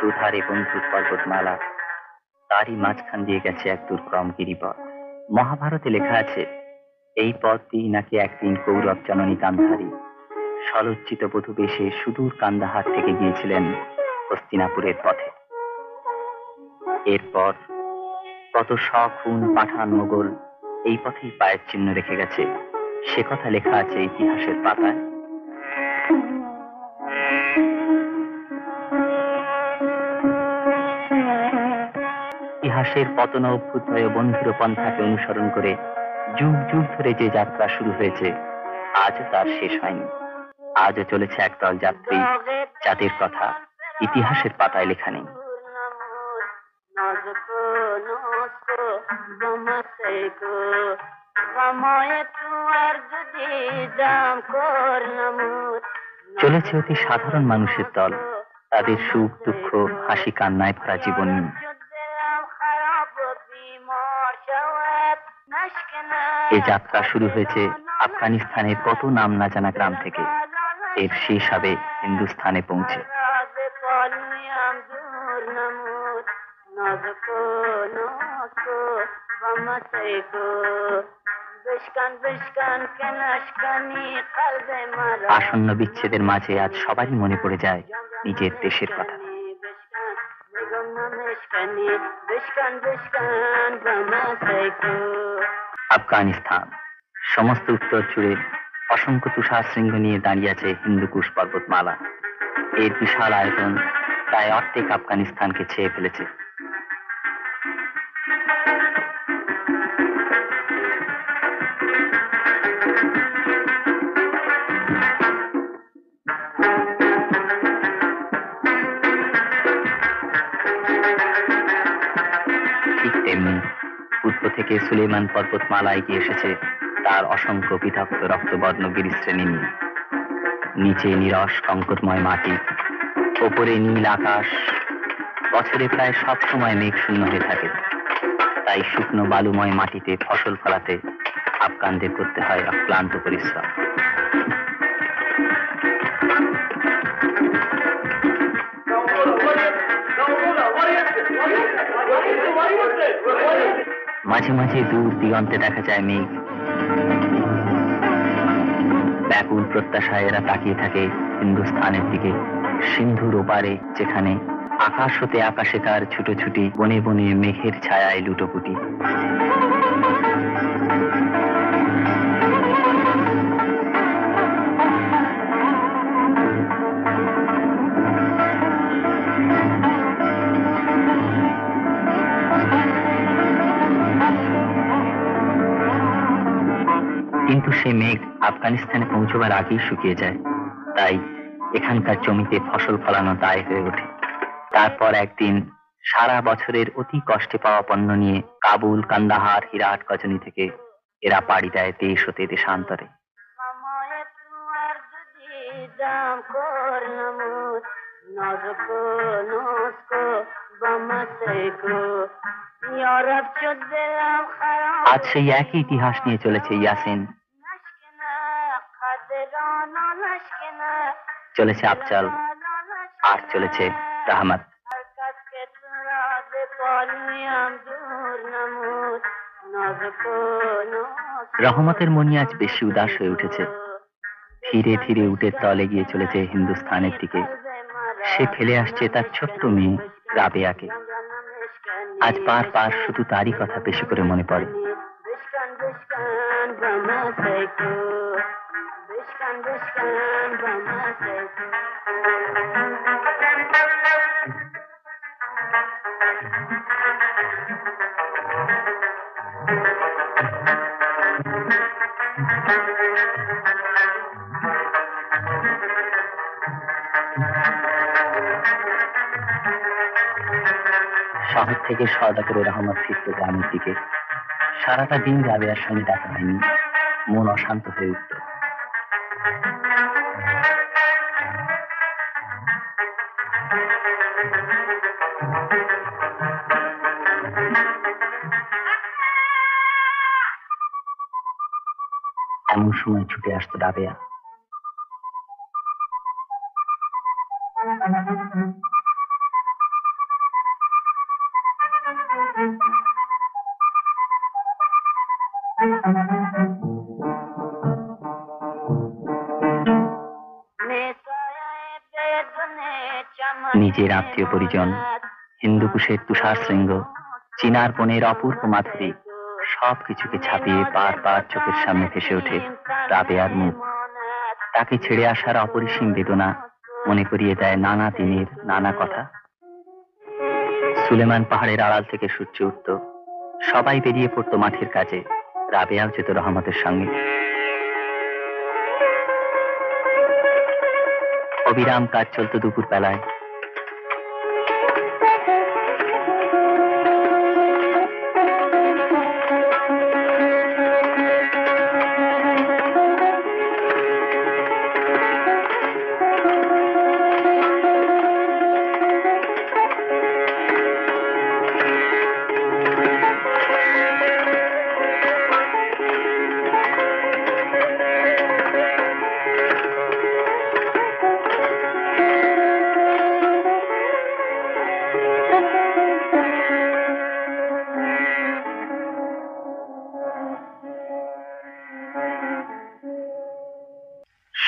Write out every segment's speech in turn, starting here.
দুধারে বন্ধুর পর্বতমালা, তারই মাঝখান দিয়ে গেছে এক দুর্গম গিরিপথ। মহাভারতে লেখা আছে, এই পথ দিয়ে নাকি একদিন কৌরব জননী গান্ধারী সলজ্জিত বধূ বেশে সুদূর কান্দাহার থেকে গিয়েছিলেন হস্তিনাপুরের পথে। এরপর কত শখুন পাঠান মোগল এই পথেই পায়ের চিহ্ন রেখে গেছে, সে কথা লেখা আছে ইতিহাসের পাতায়। ইতিহাসের পতন অভ্যুদয় বন্ধুর পন্থাকে অনুসরণ করে যুগ যুগ ধরে যে যাত্রা শুরু হয়েছে, আজও তার শেষ হয়নি। আজও চলেছে একদল যাত্রী, যাদের কথা ইতিহাসের পাতায় লেখা নেই। চলেছে অতি সাধারণ মানুষের দল, তাদের সুখ দুঃখ হাসি কান্নায় ভরা জীবন নিয়ে। এই যাত্রা শুরু হয়েছে আফগানিস্তানের কত নাম না জানা গ্রাম থেকে, এর শেষ হবে হিন্দুস্তানে পৌঁছে। আসন্ন বিচ্ছেদের মাঝে আজ সবারই মনে পড়ে যায় নিজের দেশের কথা। আফগানিস্তান সমস্ত উত্তর জুড়ে অসংখ্য তুষার শৃঙ্গ নিয়ে দাঁড়িয়ে আছে হিন্দুকুশ পর্বতমালা। এর বিশাল আয়তন প্রায় অর্ধেক আফগানিস্তানকে ছেয়ে ফেলেছে। ঠিক তেমনি পূর্ব থেকে সুলেমান পর্বতমালা এগিয়ে এসেছে তার অসংখ্য বিধক্ত রক্তবর্ণ গিরিশ্রেণী নিয়ে। নিচে নিরস কঙ্করময় মাটি, ওপরে নীল আকাশ। বছরে প্রায় সব সময় মেঘ শূন্য হয়ে থাকে, তাই শুকনো বালুময় মাটিতে ফসল ফলাতে আফগানদের করতে হয় অক্লান্ত পরিশ্রম। মাঝে মাঝে দূর দিগন্তে দেখা যায় মেঘ। ব্যাকুল প্রত্যাশায় এরা তাকিয়ে থাকে হিন্দুস্তানের দিকে, সিন্ধুর ওপারে, যেখানে আকাশ হতে আকাশে তার ছুটোছুটি, বনে বনে মেঘের ছায়ায় লুটোপুটি। কিন্তু সে মেঘ আফগানিস্তানে পৌঁছবার আগেই শুকিয়ে যায়, তাই এখানকার জমিতে ফসল ফলানো দায় হয়ে ওঠে। তারপর একদিন সারা বছরের অতি কষ্টে পাওয়া পণ্য নিয়ে কাবুল, কান্দাহার, হিরাট, গজনি থেকে এরা পাড়ি দেয় দেশ হতে দেশান্তরে। আজ সেই একই ইতিহাস নিয়ে চলেছে ইয়াসিন, চলেছে আফজাল, আর চলেছে রহমত। রহমতের মনি আজ বেশি উদাস হয়ে উঠেছে। ধীরে ধীরে উটের তলে গিয়ে চলেছে হিন্দুস্তানের দিকে। সে ফেলে আসছে তার ছোট্ট মেয়ে রাবেয়াকে। আজ পার পার শুধু তারই কথা বেশি করে মনে পড়ে। শহর থেকে সওদাগরের রহমত ফিরত গ্রামের দিকে। সারাটা দিন রাবেয়ার সঙ্গে দেখা হয়নি, মন অশান্ত হয়ে উঠত। এমন সময় ছুটে আসতো রাবেয়া। নিজের আত্মীয় পরিজন, হিন্দুকুশের তুষার শৃঙ্গ, চিনার বনের অপূর্ব মাধুরী, সবকিছুকে ছাপিয়ে বারবার চোখের সামনে ভেসে ওঠে রাবেয়ার মুখ। তাকে ছেড়ে আসার অপরিসীম বেদনা মনে করিয়ে দেয় নানা দিনের নানা কথা। সুলেমান পাহাড়ের আড়াল থেকে সূর্য উঠত, সবাই বেরিয়ে পড়তো মাঠের কাজে, রাবেয়াও যেত রহমতের সঙ্গে। অবিরাম কাজ চলত দুপুর বেলায়।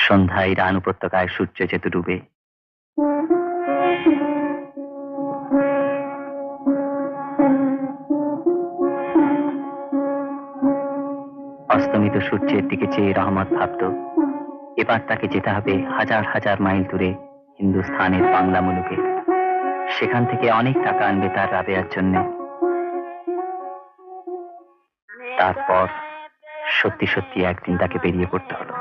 সন্ধ্যায় রান উপত্যকায় সূর্য যেত ডুবে। অস্তমিত সূর্যের দিকে চেয়ে রহমত ভাবত, এবার তাকে যেতে হবে হাজার হাজার মাইল দূরে হিন্দুস্থানের বাংলা মুলুকে। সেখান থেকে অনেক টাকা আনবে তার রাবেয়ার জন্য। তারপর সত্যি সত্যি একদিন তাকে বেরিয়ে পড়তে হলো।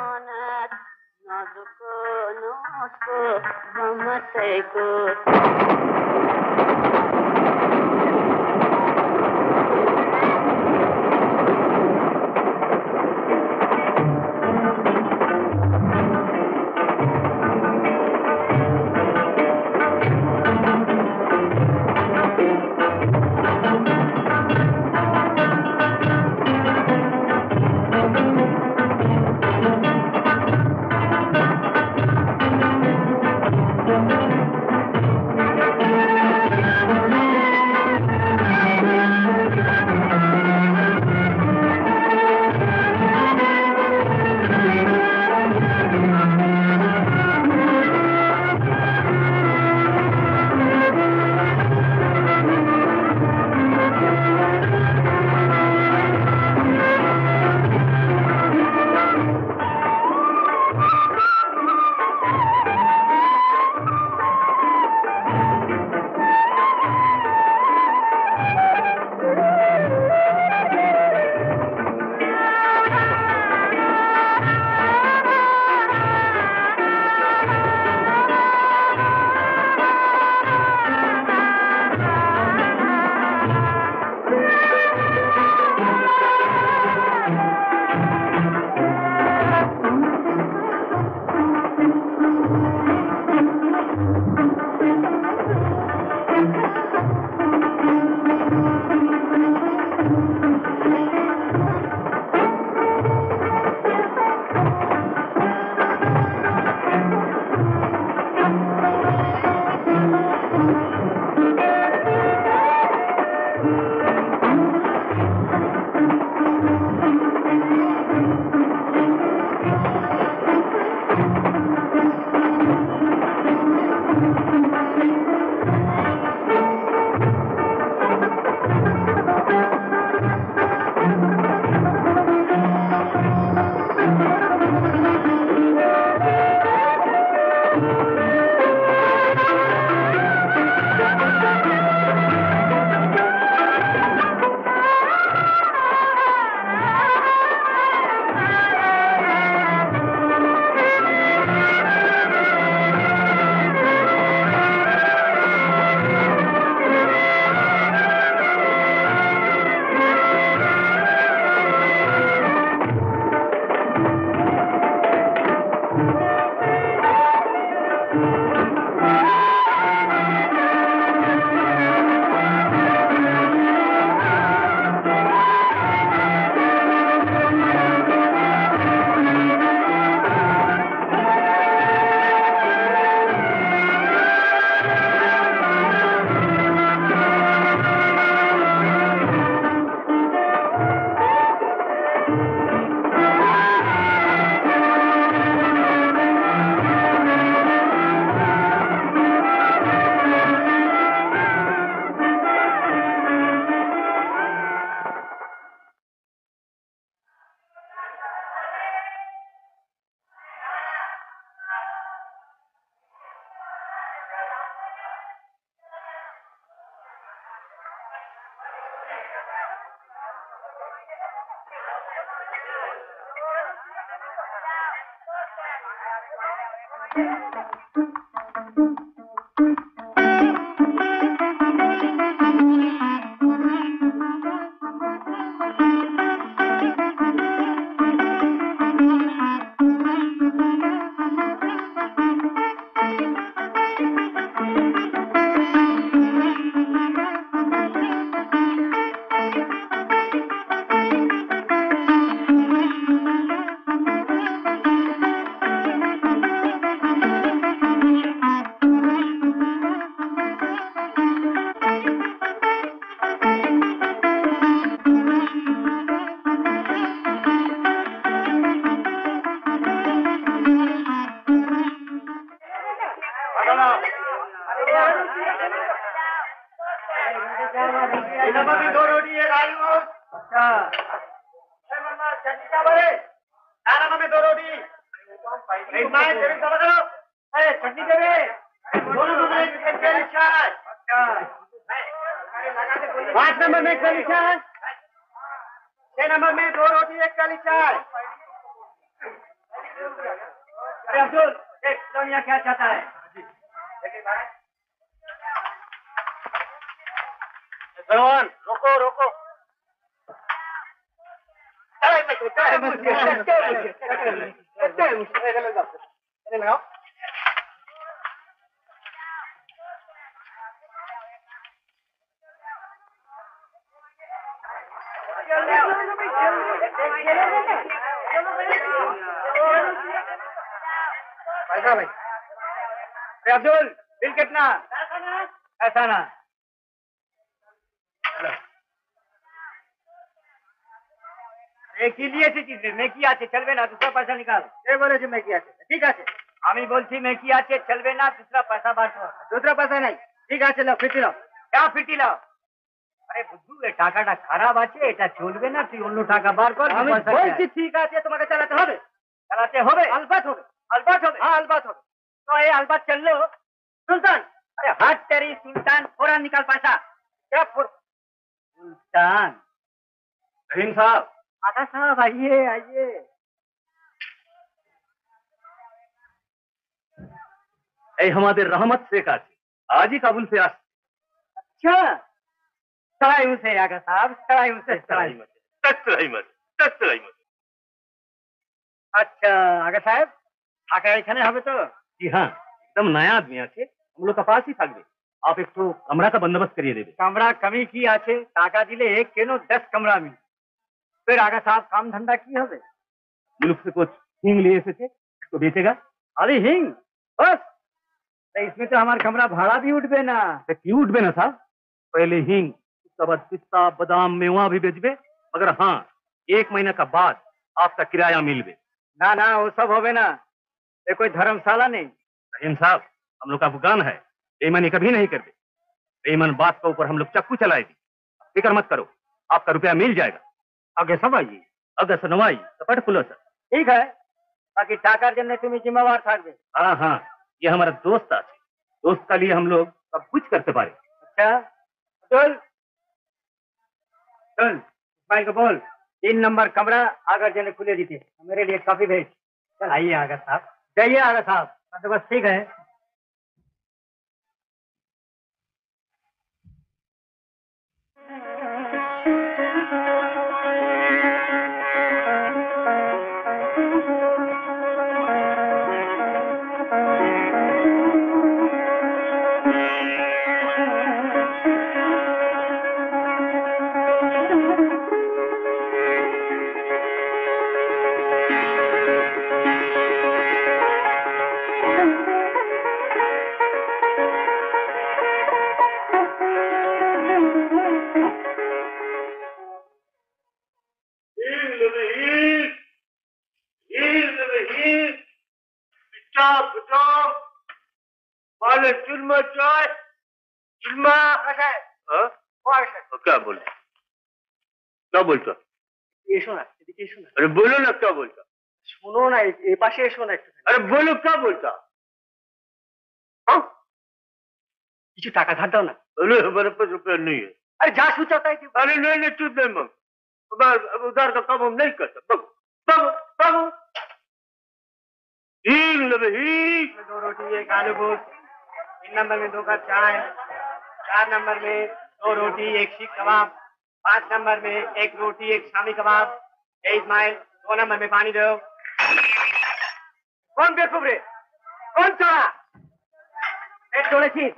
अब्दुल बिल कितना? ऐसा ना মেকি আছে চলবে না দুসরা পয়সা নিকাল কে বলেছে মেকি আছে ঠিক আছে আমি বলছি মেকি আছে চলবে না দুসরা পয়সা বার করো দুসরা পয়সা নাই ঠিক আছে লাও ফিটি লাও क्या ফিটি লাও আরে বুদ্ধু এই টাকাটা খারাপ আছে এটা চলবে না তুই অন্য টাকা বার কর আমি বলছি ঠিক আছে তোমাকে চালাতে হবে আলবাত হবে हाँ अलबत হবে तो ये अलबत चल लो सुल्तान अरे हट तेरी सुल्तान फौरन निकाल पैसा क्या सुल्तान रहीम साहब आका साहब आइए आइए এই আমাদের রহমত শেখ আছে আজই কাবুল से আসছে अच्छा चढ़ाई उसे आका साहब चढ़ाई उसे अच्छा आका साहब থাকা এখানে হবে তো जी हाँ एकदम नया आदमी আছে हम लोग का पास ही থাকবে आप एक तो कमरा का बंदोबस्त करिए देवे কামরা কমি কি আছে টাকা দিলে কেন 10 কামরা আমি फिर आका साहब काम धंधा की হবে मुल्क से कुछ हिंग लिए एसेছে तो बेचेगा अरे हिंग बस तो इसमें तो हमारा कमरा भाड़ा भी उठबे ना तो क्यों उठबे ना साहब पहले हिंग उसके बाद पिस्ता बादाम मेवा भी बेचबे मगर हाँ 1 महीना का बाद आपका किराया मिलबे ना ना वो सब होवे ना ये कोई धर्मशाला नहीं रहीम साहब हम लोग का अफगान है बेईमानी कभी नहीं करते बेईमान बात के ऊपर हम लोग चक्कू चलाएगी फिक्र मत करो आपका रुपया मिल जाएगा आगे सब आइए अगर सुनवाई तो पट खुलो सर ठीक है बाकी टाकार जन्ने तुम्हें जिम्मेवार थाकबे हाँ हाँ ये हमारा दोस्त আছে दोस्त का लिए हम लोग सब कुछ करते पारे अच्छा चल चल भाई को बोल 3 नंबर कमरा आगर जने खुले दीते मेरे लिए काफी भेज चल आइए आगर साहब जाइए आगर साहब बस ठीक है क्या बोलता क्या बोलता এসো না এদিকে এসো না अरे बोलो ना क्या बोलता শোনো না এই পাশে এসো না একটু अरे बोलो क्या बोलता কিছু টাকা ধার দাও না अरे हमारे पास रुपया नहीं है আরে যা সুচাও তাই দিও अरे नहीं नहीं चुप नहीं मग उधार का काम हम नहीं करते बगो दो रोटी एक आलू गोश्त, 3 नंबर में 2 कप चाय, 4 नंबर में 2 रोटी एक सीख कबाब, 5 नंबर में 1 रोटी एक शामी कबाब, 23 माइल 2 नंबर में पानी दो। कौन बेवकूफ रे? कौन चोरा? পেট চড়েছিস?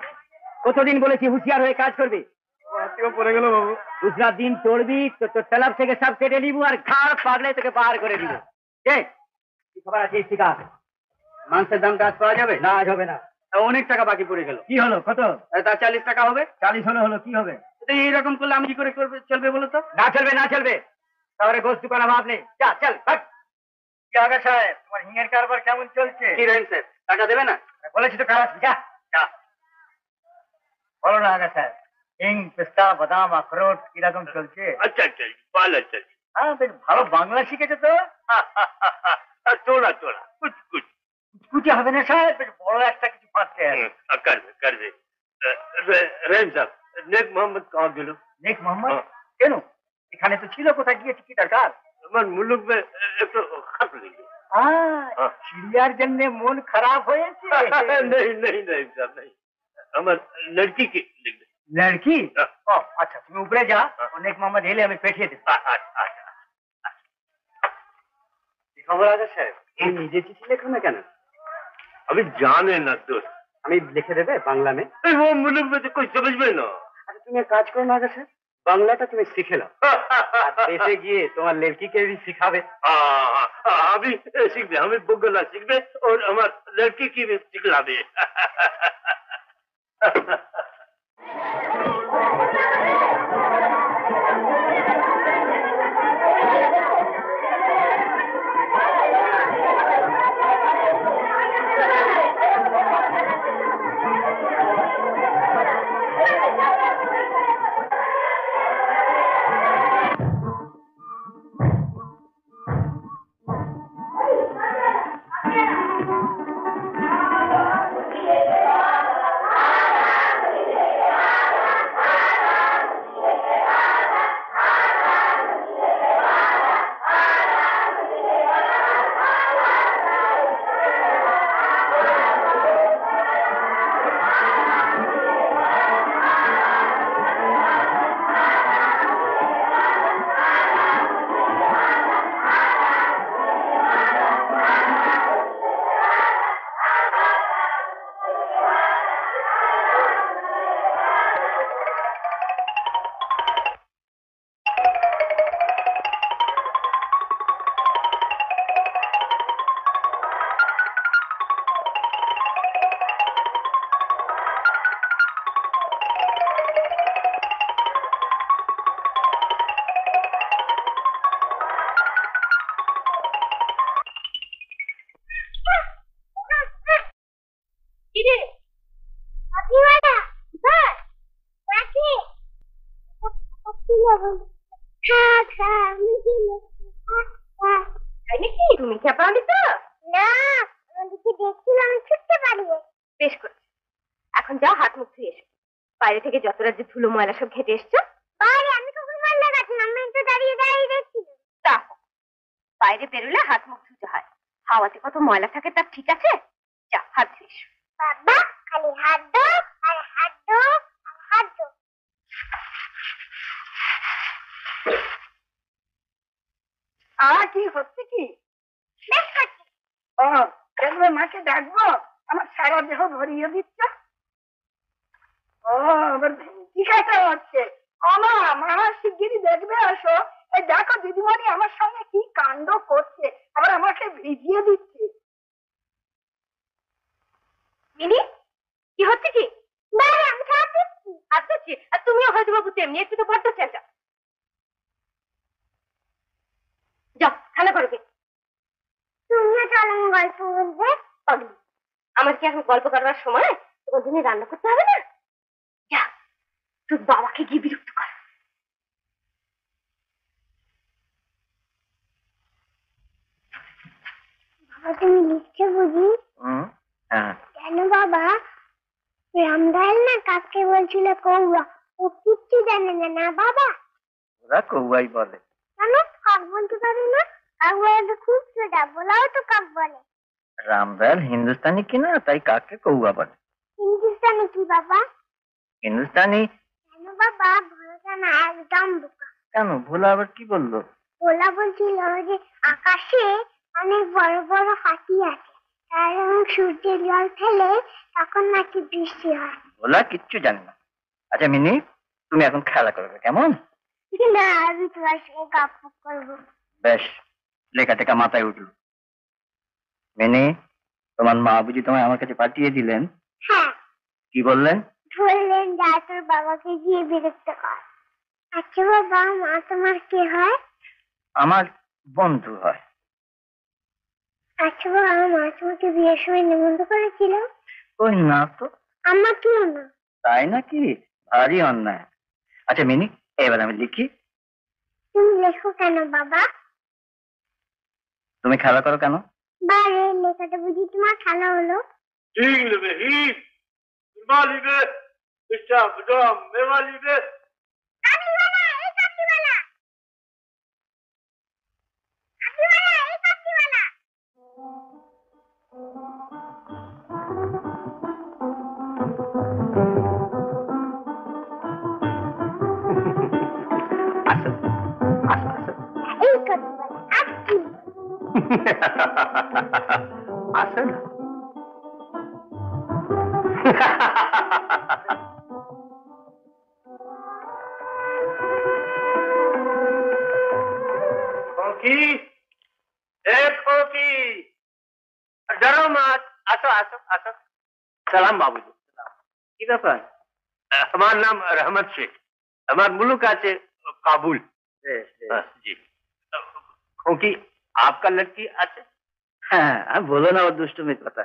কতদিন বলেছি হুঁশিয়ার হয়ে কাজ করবি? পড়ে গেল বাবু। दूसरा दिन চড়বি তো তলাব থেকে সব কেটে নিবো আর ঘাড় পাগলে তোকে বার করে দিব। কে কি খবর আছে ইস্তিকা? মাংসের দামটা আজ পাওয়া যাবে? না আজ হবে না। অনেক টাকা বাকি পড়ে গেল। কি হলো কত? তা 40 টাকা হবে। 40 হলো কি হবে? এইরকম করলে আমি কি করে চলবে বলো তো? না চলবে না চলবে। তাহলে গোস্ত দোকান অভাব নেই। যা চল ভাগ। কি আগা সাহেব তোমার হিঙের কারবার কেমন চলছে? কি রহিম স্যার টাকা দেবে না? বলেছি তো কাজ যা যা। বলো না আগা সাহেব হিং পেস্তা বাদাম আখরোট কিরকম চলছে? अच्छा अच्छा भालो अच्छा হ্যাঁ বেশ ভালো বাংলা শিখেছে তো। थोड़ा थोड़ा कुछ कुछ কুচি হবে না সাহেব বেশ বড় একটা কিছু পাচ্ছে। कर दे रहीम साहब नेक मोहम्मद कहाँ गेलो? নেক মোহাম্মদ কেন? এখানে তো ছিল কোথায় গিয়েছে কি দরকার? আমার মুলুক में एक तो खत लिखे চিড়িয়ার জন্য মন খারাপ হয়েছে? नहीं नहीं नहीं साहब नहीं আমার लड़की की लिख दे লড়কি? ও আচ্ছা তুমি উপরে যা অনেক মোহাম্মদ এলে আমি পাঠিয়ে দেব। কি খবর আছে সাহেব? এই নিজে চিঠি লেখো না কেন? अभी जाने ना दोस्त আমি লিখে দেবে বাংলা মে? वो मुल्क में तो कोई समझ में ना আচ্ছা তুমি এক কাজ করো না আগে স্যার বাংলাটা তুমি শিখে নাও আর দেশে গিয়ে তোমার লড়কিকে भी শিখাবে। अभी सीख दे हमें बुगला सीख दे और हमार लड़की की भी सिखला दे তুমি খেপাওনি তো? না ওদিকে দেখছিলাম ছুটতে পারিয়ে। বেশ করেছো। এখন যাও হাত মুখ ধুয়ে এসো। বাইরে থেকে যত রাজ্যে ধুলো ময়লা সব ঘেটে এসছো। বাইরে আমি কখন ময়লা গেছিলাম? আমি তো দাঁড়িয়ে দাঁড়িয়ে দেখছিলাম। তা বাইরে বেরোলে হাত মুখ ধুতে হয়। হাওয়াতে কত ময়লা থাকে তা ঠিক আছে? যাও হাত ধুয়ে এসো। বাবা খালি হাত ধো আর হাত ধো আর হাত ধো। কি হচ্ছে কি? বেশ করছি। ও দেখবে মাকে ডাকবো? আমার সারা দেহ ভরিয়ে দিচ্ছ। ও আবার কি কাটা হচ্ছে? আমা মা শিগগিরই দেখবে আসো। এই দেখো দিদিমণি আমার সঙ্গে কি কাণ্ড করছে, আবার আমাকে ভিজিয়ে দিচ্ছে। মিনি কি হচ্ছে কি? বাইরে আমি হাত দিচ্ছি। হাত দিচ্ছি আর তুমিও হয়তো বাবু তেমনি একটু তো বড্ড চেঁচা। যাও খানা করো গে। তুমিও চলো গল্প বলবে। আমার কি এখন গল্প করবার সময়? তোমার জন্য রান্না করতে হবে না? যা তোর বাবাকে গিয়ে বিরক্ত কর। বাবা তুমি লিখছো বুঝি? কেন বাবা? রামদাল না কাকে বলছিল কৌয়া, ও কিচ্ছু জানে না না বাবা? ওরা কৌয়াই বলে। কেন কাক বলতে পারে না? কাক বলে তো খুব সোজা, বলাও তো কাক বলে। রামদাল হিন্দুস্তানি কিনা, তাই কাকে কৌয়া বলে। হিন্দুস্তানি কি বাবা? হিন্দুস্তানি কেন বাবা? ভোলাটা না একদম বোকা। কেন? ভোলা আবার কি বললো? ভোলা বলছিল যে আকাশে অনেক বড় বড় হাতি আছে, আর যখন সূর্যের জল ফেলে তখন নাকি বৃষ্টি হয়। ভোলা কিচ্ছু জানে না। আচ্ছা মিনি, তুমি এখন খেলা করবে কেমন? না, আমি তোমার সঙ্গে গল্প করবো। বেশ, লেখা টেখা মাথায় উঠল। মিনি, তোমার মা বুঝি তোমায় আমার কাছে পাঠিয়ে দিলেন? হ্যাঁ, কি বললেন? বললেন যা তোর বাবাকে গিয়ে বিরক্ত কর। আচ্ছা বাবা, মা তোমার কে হয়? আমার বন্ধু হয়। আচ্ছা বাবা, মা তোমাকে বিয়ের সময় নিমন্ত্রণ করেছিল? ওই না তো। আমাকেও না। তাই নাকি? ভারী অন্যায়। আচ্ছা মিনি, এবার আমি লিখি। তুমি লেখো কেন বাবা? তুমি খেলা করো কেন? বারে, লেখাটা বুঝি তোমার খেলা হলো? কাকিমালা, এই কাকিমালা! কাকিমালা, এই কাকিমালা! আসো আসো আসো এই কাকিমালা, আজকে আসো না। खोकी, ए खोकी, डरो मत। আসো আসো আসো। সালাম বাবুজি। কি ব্যাপার? আমার নাম রহমত শেখ, আমার মুলুক আছে কাবুল। বেশ, বেশ। जी खोकी, आपका लड़की আছে? হ্যাঁ, আর বলো না ওর দুষ্টুমির কথা।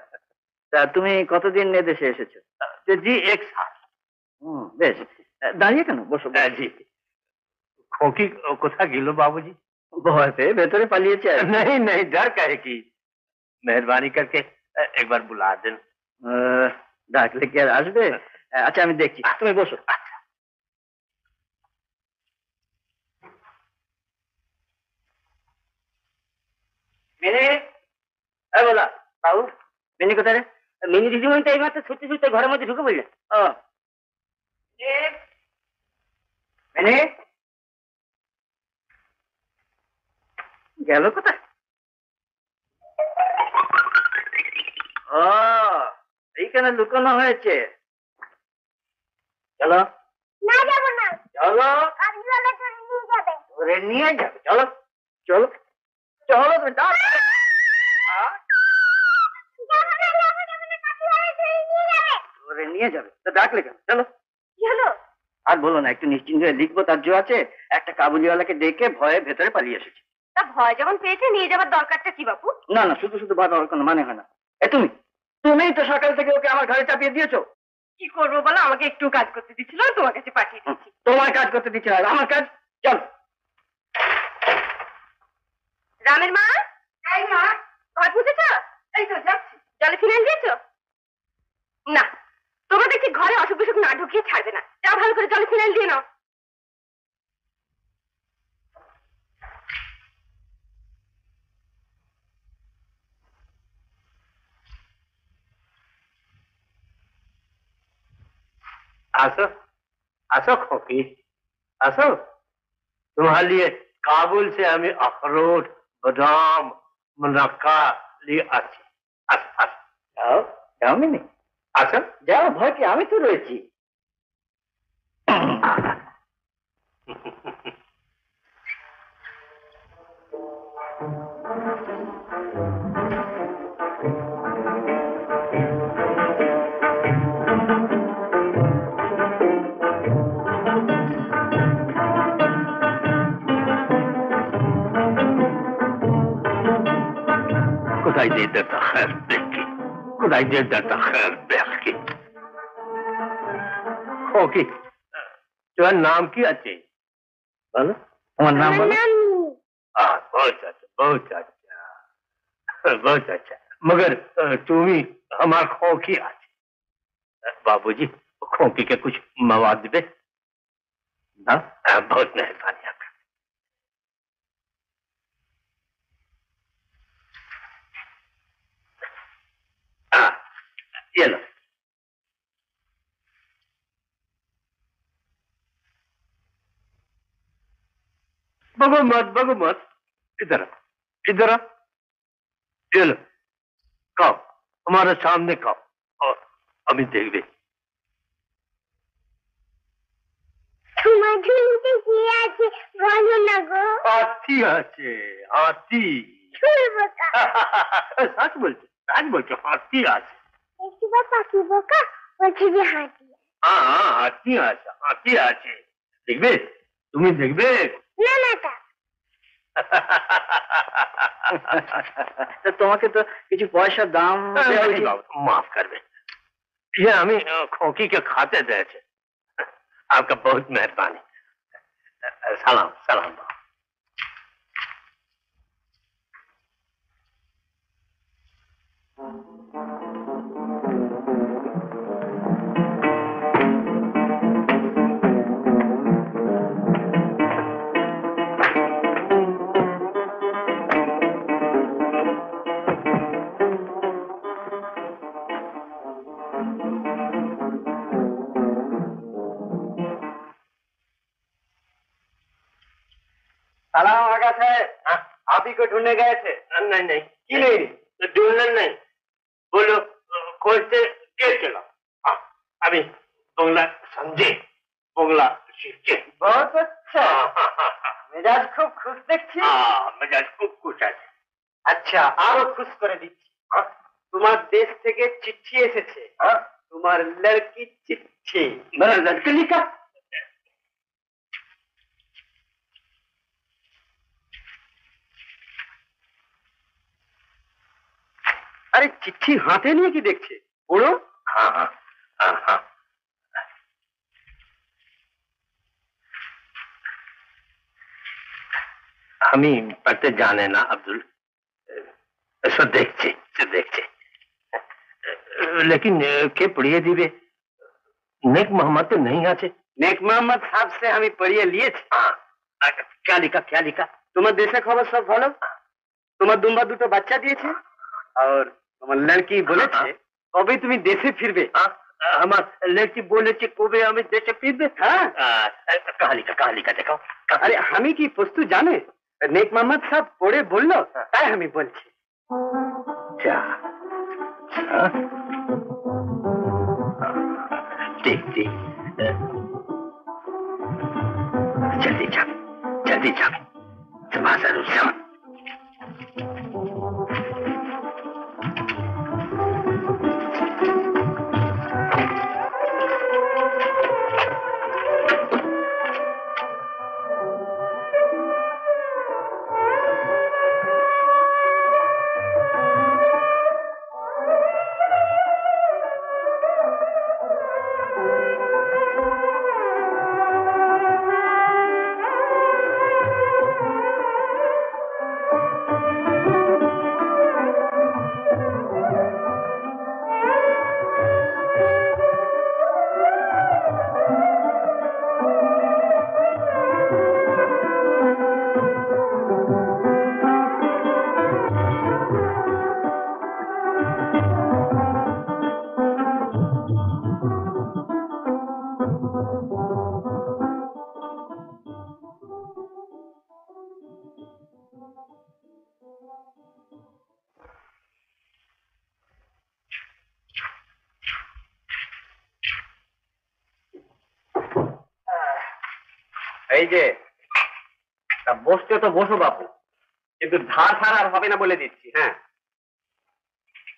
তা তুমি কতদিন এদেশে এসেছো? जी एक साल। বেশ। দাঁড়িয়ে কেন? বসো বসো। जी खोकी কোথায় গেল বাবুজি? ভয় পেয়ে ভেতরে পালিয়েছে আর কি। नहीं नहीं, डर काहे की? मेहरबानी करके एक बार बुला देन। ডাকলে কি আর আসবে? আচ্ছা আমি দেখছি, তুমি বসো। মিনি, এই বলা বাবু, মিনি কোথায় রে? মিনি দিদিমণি তো এইমাত্র ছুটতে ছুটতে ঘরের মধ্যে ঢুকে পড়লেন। ও মিনি গেল কোথায়? ও, এইখানে লুকানো হয়েছে। চলো না, যাবো না। চলো। কাকিমালা ধরে নিয়ে যাবে। ধরে নিয়ে যাবে। চলো চলো চলো। তুমি ডাক। যাবো না, যাবো না, কাকিমালা ধরে নিয়ে যাবে। ধরে নিয়ে যাবে তো ডাকলে কেন? চলো। কি হলো? আর বলো না, একটু নিশ্চিন্ত হয়ে লিখবো তার জো আছে। একটা কাবুলিওয়ালাকে ডেকে ভয়ে ভেতরে পালিয়ে এসেছি। তা ভয় যখন পেয়েছে, নিয়ে যাবার দরকারটা কি বাপু? না না, শুধু শুধু ভয় পাওয়ার কোনো মানে হয় না। তুমি তুমিই তো সকাল থেকে ওকে আমার ঘরে চাপিয়ে দিয়েছো। কি করবো বলো, আমাকে একটু কাজ করতে দিচ্ছিল, তোমার কাছে পাঠিয়ে দিচ্ছি। তোমার কাজ করতে দিচ্ছে না, আমার কাজ। চল। রামের মা, এই মা, ঘর মুছেছ? এই তো যাচ্ছি। জলে ফিনাইল দিয়েছো? না, তোমরা দেখছি ঘরে অসুখ বিসুখ না ঢুকিয়ে ছাড়বে না। যাও, ভালো করে জলে ফিনাইল দিয়ে নাও। আসো আসো खोकी, আসো। तुम्हारे लिए काबुल से हमें अखरोट, बादाम, मुनक्का लिए आছি। আসো আসো যাও যাও মিনি, আসো। যাও। ভয় কি, আমি তো রয়েছি। खुदाई दे देता खैर देख के, खुदाई दे देता खैर देख के। खोकी, তোমার नाम কি আছে? বলো তোমার নাম আমার বলো। নাম মিনি। बहुत अच्छा बहुत अच्छा बहुत अच्छा। मगर तुम्ही हमार खोकी আছে। बाबूजी, खोकी के कुछ मवाद दे। ना बहुत मेहरबानी आपका। भगो मत इधर इधर ये लो खाओ हमारे सामने खाओ और अभी देखबे তোমার ঝুলিতে কি আছে বলো না গো। हाथी আছে हाथी চুল বোকা। सच बोलते हाथी আছে একটু বা পাখি বোকা বলছে যে হাঁটি। हाँ हाथी আছে দেখবে তুমি দেখবে না না তা তা তোমাকে তো কিছু পয়সার দাম দেয়া नहीं উচিত। बाबू माफ कर दे ये हमें खोकी के खाते दे थे आपका बहुत मेहरबानी सलाम सलाम बाबू सलाम आगा साहब, आप ही को ढूंढने गए थे। नहीं नहीं की नहीं ढूंढना नहीं बोलो खोजते के चला हाँ, अभी बंगला समझे बंगला सीखे बहुत अच्छा মেজাজ খুব খুশ দেখছি। मजा खूब खुश আছে আচ্ছা আরো খুশ করে দিচ্ছি। তোমার দেশ থেকে চিঠি এসেছে। তোমার লড়কি চিঠি। मेरा लड़के लिखा আরে চিঠি হাতে নিয়ে কি দেখছে পড়ো। हाँ हाँ हाँ हाँ हमी पढ़ते जाने ना अब्दुल सो देखছে लेकिन के पढ़िए दिवे नेक मोहम्मद तो नहीं आछे नेक मोहम्मद साहब से আমি পড়িয়ে নিয়েছি। क्या लिखा তোমার দেশে খবর সব ভালো? তোমার দুম্বা দুটো বাচ্চা দিয়েছে আর তোমার লড়কি বলেছে কবে তুমি দেশে ফিরবে। আমার লড়কি বলেছে কবে আমি দেশে ফিরবে হ্যাঁ कहाँ लिखा देखो আরে আমি কি বস্তু জানে নেক মোহাম্মদ সাহেব পড়ে বললো তাই আমি বলছি। क्या हाँ? ठीक जल्दी जा समा जरूर समा এই যে তা বসতে তো বসো বাপু কিন্তু ধার ধার আর হবে না বলে দিচ্ছি। হ্যাঁ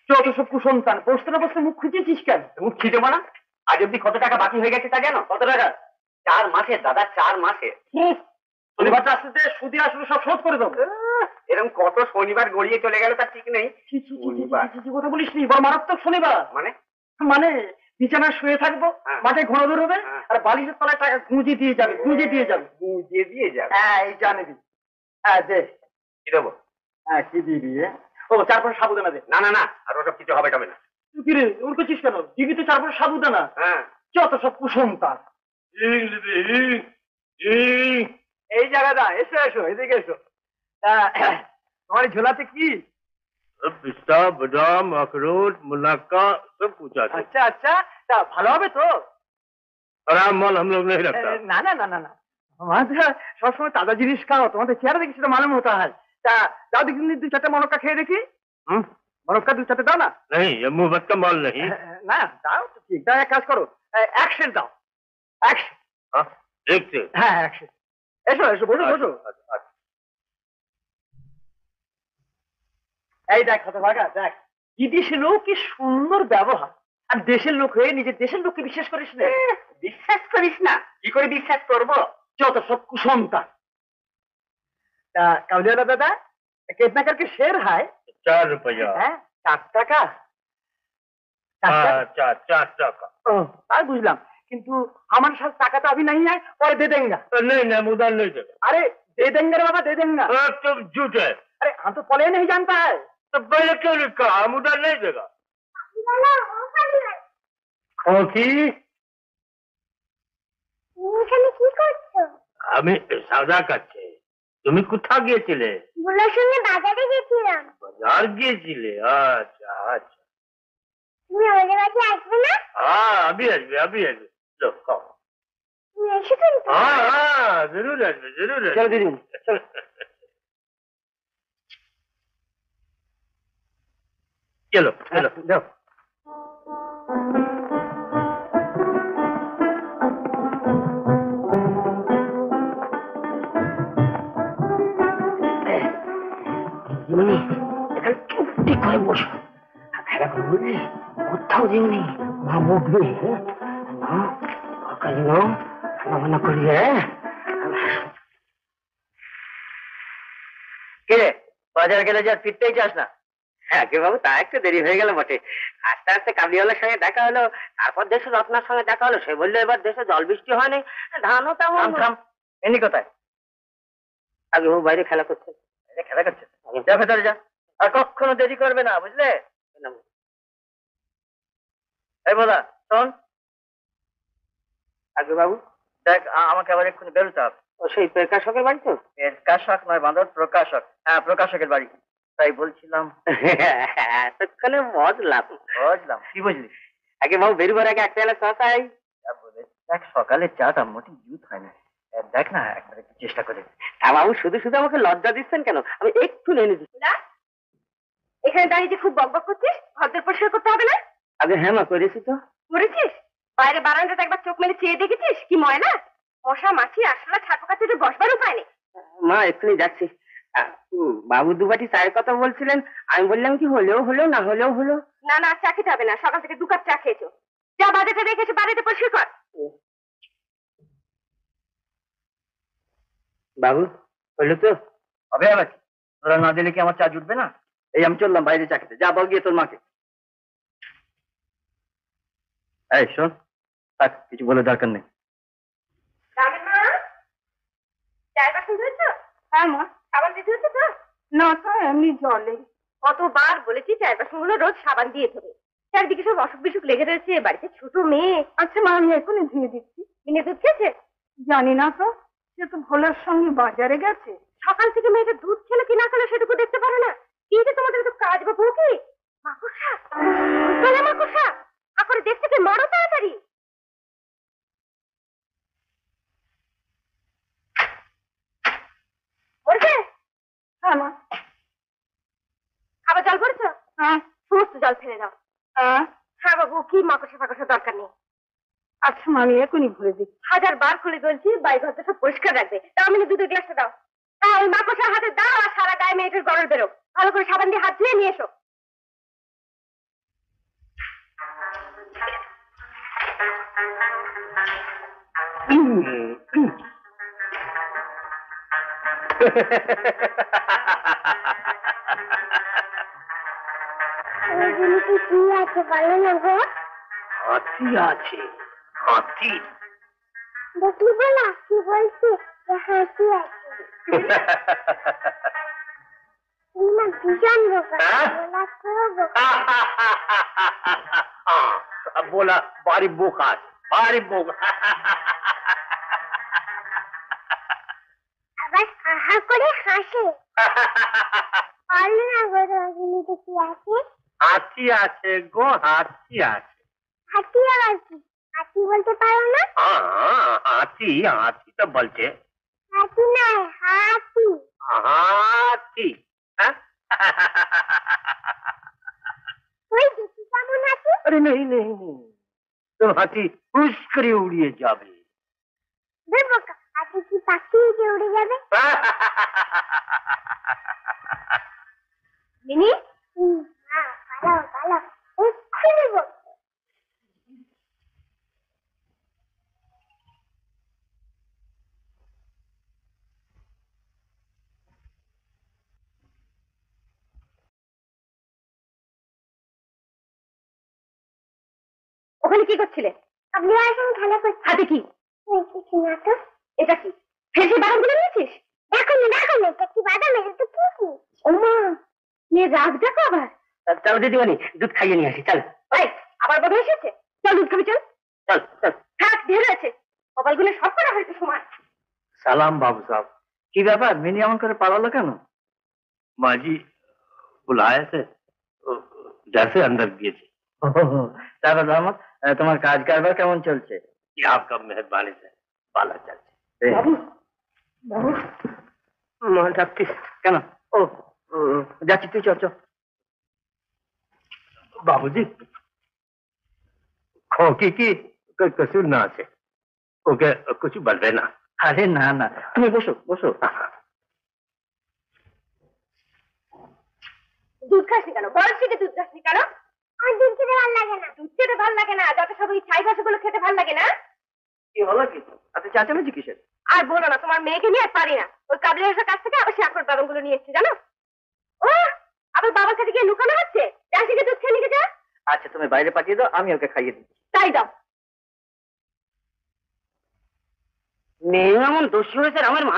যত সব কুসন্তান বসতে না বসতে মুখ খুঁজেছিস কেন? মুখ খিদে না আজ অব্দি কত টাকা বাকি হয়ে গেছে তা জানো? কত টাকা? 4 মাসে দাদা 4 মাসে। শনিবারটা আসতে সুদি আসলে সব শোধ করে দেবো। এরকম কত শনিবার গড়িয়ে চলে গেল তার ঠিক নেই। কথা বলিস নি বড় মারাত্মক শনিবার মানে বিছানায় শুয়ে থাকবো মাঠে ঘোড়া দৌড়বে আর বালিশের তলায় টাকা গুঁজে দিয়ে যাবে হ্যাঁ এই জানে দি হ্যাঁ দে কি দেবো হ্যাঁ কি দিবি ও 4-5 সাবুদানা দে। না না না আর ওসব কিছু হবে না। তুই কি রে ওর করছিস কেন? দিবি তো 4-5 সাবুদানা। হ্যাঁ যত সব কুসন্তান। এই জায়গাটা এসো এদিকে এসো। তোমার ঝোলাতে কি? पिस्ता बादाम अखरोट मुनक्का सब कुछ आता है আচ্ছা তা ভালো হবে তো? खराब माल हम लोग नहीं रखता না না না না না আমাদের সবসময় তাজা জিনিস খাও, তোমাদের চেহারা দেখি সেটা মালুম হতে হয়। তা দাও দেখি দু চারটে মনক্কা খেয়ে দেখি। মনক্কা দু চারটে দাও না। नहीं ये मुफ्त का माल नहीं। না দাও তো ঠিক, দাও এক কাজ করো, অ্যাকশন দাও, অ্যাকশন। हाँ देखते। হ্যাঁ অ্যাকশন। এসো এসো, বসো বসো। এই দেখ হতভাগা, দেখ বিদেশি লোক কি সুন্দর ব্যবহার, আর দেশের লোক হয়ে নিজের দেশের লোককে বিশ্বাস করিস না। বিশ্বাস করিস না? কি করে বিশ্বাস করবো? যত সব কুসংস্কার। তা কাউলিওয়ালা দাদা, कितना करके शेर है? 4 रुपया। 4 টাকা? चार टाका। তাই বুঝলাম, কিন্তু আমার সাথে টাকা তো अभी नहीं है, और दे देंगे। नहीं नहीं उधर नहीं देगा। अरे दे देंगे रे बाबा, दे देंगे। तुम झूठ है। अरे हम तो पहले नहीं जानता है। तो पहले क्यों लिखा? हम उधर नहीं देगा। खोकी এখানে কি করছো? আমি সওদা করছি। তুমি কোথায় গিয়েছিলে? বুলার সঙ্গে বাজারে গেছিলাম। বাজার গিয়েছিলে? আচ্ছা আচ্ছা। তুমি আমাদের বাড়ি আসবে না? हाँ अभी আসবে अभी আসবে। लो खाओ। তুমি এসে কিন্তু। हाँ हाँ जरूर আসবে जरूर আসবে। चलो दीदी चलो। चलो चलो जाओ। এখানে চুপটি করে বসো, খেলা করে বুঝলি, কোথাও যেমনি মা বকবে না, কাজ নাও রান্না করি। কে বাজার গেলে যা ফিরতেই চাস না? হ্যাঁ বাবু, তা একটু দেরি হয়ে গেল বটে। আস্তে আস্তে কাবলিওয়ালার সঙ্গে দেখা হলো, তারপর দেশের রত্নার সঙ্গে দেখা হলো। সে বললো এবার দেশে জল বৃষ্টি হয়নি, ধানও তেমন। থাম, এনি কোথায়? আগে ও বাইরে খেলা করছে। খেলা করছে, যা ভেতরে যা, আর কখনো দেরি করবে না, বুঝলে? এই বলা শোন, আগে বাবু, দেখ আমাকে আবার এক্ষুনি বেরোতে হবে। ও সেই প্রকাশকের বাড়ি তো? প্রকাশক নয় বাঁধর, প্রকাশক। হ্যাঁ প্রকাশকের বাড়ি। তাই বলছিলাম। এতক্ষণে বুঝলাম। বুঝলাম, কি বুঝলি? আগে বাবু বেরোবার আগে একটা এলে চটাই। দেখ সকালে চাটা মোটি ইউথ হয় না, দেখ না একবার একটু চেষ্টা করে। হ্যাঁ বাবু, শুধু শুধু আমাকে লজ্জা দিচ্ছেন কেন? আমি একটু এনে দিচ্ছি। এখানে দাঁড়িয়ে যে খুব বকবক করছিস, ভদ্র পরিষ্কার করতে হবে না? আগে হ্যাঁ মা, করেছি তো। করেছিস? বাইরে বারান্দাটা একবার চোখ মেলে চেয়ে দেখেছিস কি ময়লা? মশা মাছি আসলে ছাপো কাছে তো বসবার উপায় নেই। মা এক্ষুনি যাচ্ছি। বাবু দুবাটি চায়ের কথা বলছিলেন, আমি বললাম কি হলেও হলো, না হলেও হলো। না না, চা খেতে হবে না, সকাল থেকে 2 কাপ চা খেয়েছো। যা বাজারটা রেখেছো বাড়িতে পরিষ্কার কর। বাবু হলো তো? হবে আবার কি? তোরা না দিলে কি আমার চা জুটবে না? এই আমি চললাম বাইরে চা খেতে। যা বল গিয়ে তোর মাকে। এই শোন, থাক, কিছু বলে দরকার নেই। রামের মা, চায়ের বাসন ধুয়েছো? হ্যাঁ মা। সাবান দিয়ে ধুয়েছো তো? না তো, এমনি জলে। কতবার বলেছি চায়ের বাসনগুলো রোজ সাবান দিয়ে ধোবে। চারদিকে সব অসুখ বিসুখ লেগে রয়েছে, বাড়িতে ছোট মেয়ে। আচ্ছা মা, আমি এখনই ধুয়ে দিচ্ছি। কিনে দুধ খেয়েছে? জানি না তো, সে তো ভোলার সঙ্গে বাজারে গেছে। সকাল থেকে মেয়েটা দুধ খেলো কি না খেলো সেটুকু দেখতে পারো না? কি যে তোমাদের তো কাজ বা বউ কি? মাকড়সা, বলে মাকড়সা, আকরে দেশ থেকে মরো তাড়াতাড়ি। বলছে? হ্যাঁ মা। খাবার জল পড়েছ? হ্যাঁ। সমস্ত জল ফেলে দাও। হ্যাঁ বাবু, কি মাকড়সা ফাকড়সা দরকার নেই। আচ্ছা মা, আমি এখনই ভরে দিচ্ছি। 1000 বার খুলে বলছি বাড়ি ঘরটা সব পরিষ্কার রাখবে। তাও আমি দুধের গ্লাসটা দাও। হ্যাঁ, ওই মাকড়সার হাতে দাও, আর সারা গায়ে মেয়েটার গরল বেরো। ভালো করে সাবান দিয়ে হাত ধুয়ে নিয়ে এসো। কি আছে বলো না গো? হাতি আছে, হাতি। দেখলি বলা কি বলছি? হাসি আছে। তুমি না ভীষণ বোকা, বলা খুব বোকা। बोला बारी बोका बारी बोका। আবার হাহা করে হাসে। বলো না গো রজনীতে কি আছে? হাতি আছে গো, হাতি আছে। হাতি আবার কি? হাতি বলতে পারো না? हाँ हाथी हाथी तो बोलते। হাতি নয়, হাতি। हाथी हाँ? ওই দেখি কেমন হাতি। अरे नहीं नहीं नहीं तो हाथी उस्करी उड़िए जावे ধরবো কা, হাতি কি পাখি যে উড়ে যাবে? মিনি হ্যাঁ, ভালো ভালো, এক্ষুনি বলবো। ওখানে কি করছিলে? আপনি আসেন, খেলা করছি। হাতে কি? কিছু না তো। এটা কি? ফের সেই বাদামগুলো নিয়েছিস? দেখো না, দেখো না, এটা কি বাদাম? এটা তো কি? ও মা, মেয়ে রাগ দেখো আবার। चलो दीदी दूध खाइए नहीं आसी चल এই, আবার বোধ এসেছে। চল দুধ খাবি, চল। चल चल থাক, ঢের আছে। কপালগুলো সব করা হয়েছে সমান। सलाम बाबू साहब কি ব্যাপার মিনি এমন করে পালালো কেন? माँ जी बुलाए थे तो जैसे अंदर गए थे তারপর রহমত, তোমার কাজ কারবার কেমন চলছে? कि आपका मेहरबानी से बाला चलते বাবু বাবু माँ डाकती কেন? ও ও, যাচ্ছি, তুই চল চল। बाबूजी खोकी की कोई कसूर ना আছে ओके कुछ বলবে না আরে না না, তুমি বসো বসো। দুধ খাসনি কেন? বয়স থেকে দুধ খাসনি কেন? আমার দুধ খেতে ভালো লাগে না। দুধ খেতে ভালো লাগে না? যত সব ওই ছাই ভাষাগুলো খেতে ভালো লাগে না? কি হলো কি? এত চাচামেচি কিসের? আর বলো না, তোমার মেয়েকে নিয়ে আর পারি না। ওই কাবলিয়ার কাছ থেকে আবার সে আকর বাদামগুলো নিয়ে এসছে, জানো? ও, আবার বাবার কাছে গিয়ে লুকানো হচ্ছে। যা থেকে দুধ খেয়ে নিয়ে যা। আচ্ছা তুমি বাইরে পাঠিয়ে দাও, আমি ওকে খাইয়ে দিচ্ছি। তাই দাও। মেয়ে এমন দোষী হয়েছে আমার মা,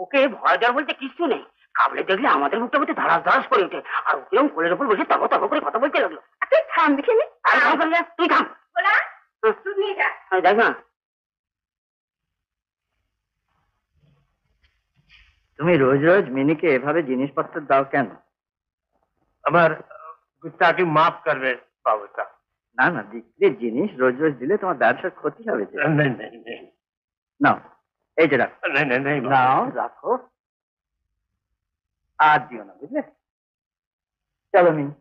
ওকে ভয় দেওয়ার বলতে কিছু নেই। কাবলে দেখলে আমাদের মুখটা মধ্যে ধারাস ধারাস করে ওঠে, আর ওরকম কোলের উপর বসে তব তব করে কথা বলতে লাগলো। তুই থাম দেখে নি। আর থাম করলে তুই থাম। বলা, দুধ নিয়ে যা। দেখ না, তুমি রোজ রোজ মিনিকে এভাবে জিনিসপত্র দাও কেন? আমার গুস্তাখি মাফ করবে বাবু সাহেব না না, বিক্রির জিনিস রোজ রোজ দিলে তোমার ব্যবসার ক্ষতি হবে যে। नहीं नहीं नहीं নাও, এই যে রাখো। नहीं नहीं नहीं নাও রাখো, আর দিও না, বুঝলে? চলো মিনি।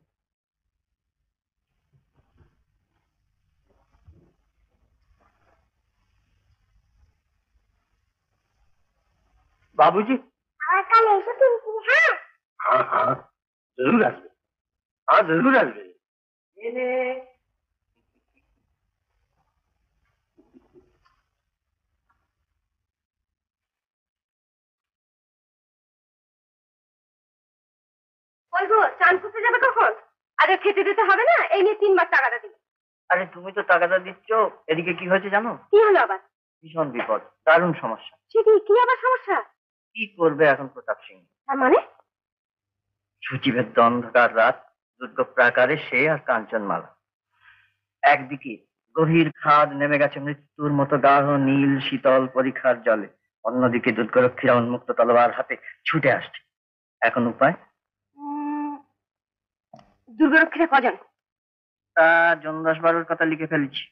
बाबूजी আবার কাল এসে কিনছি, হ্যাঁ? हाँ हाँ जरूर আসবে हाँ जरूर আসবে বলবো চান করতে যাবে কখন? আগে খেতে দিতে হবে না? এই নিয়ে 3 মাস টাকাটা দিবে। আরে তুমি তো টাকাটা দিচ্ছ, এদিকে কি হয়েছে জানো? কি হলো আবার? ভীষণ বিপদ, দারুণ সমস্যা। সেটি কি আবার সমস্যা? কি করবে এখন প্রতাপ সিং? তার মানে? সূচিভেদ্য অন্ধকার রাত, দুর্গ প্রাকারে সে আর কাঞ্চনমালা। একদিকে গভীর খাদ নেমে গেছে মৃত্যুর মতো গাঢ় নীল শীতল পরীক্ষার জলে, অন্যদিকে দুর্গরক্ষীরা উন্মুক্ত তলোয়ার হাতে ছুটে আসছে। এখন উপায়? দুর্গরক্ষীরা কজন? তা জনদাস বাবুর কথা লিখে ফেলেছি।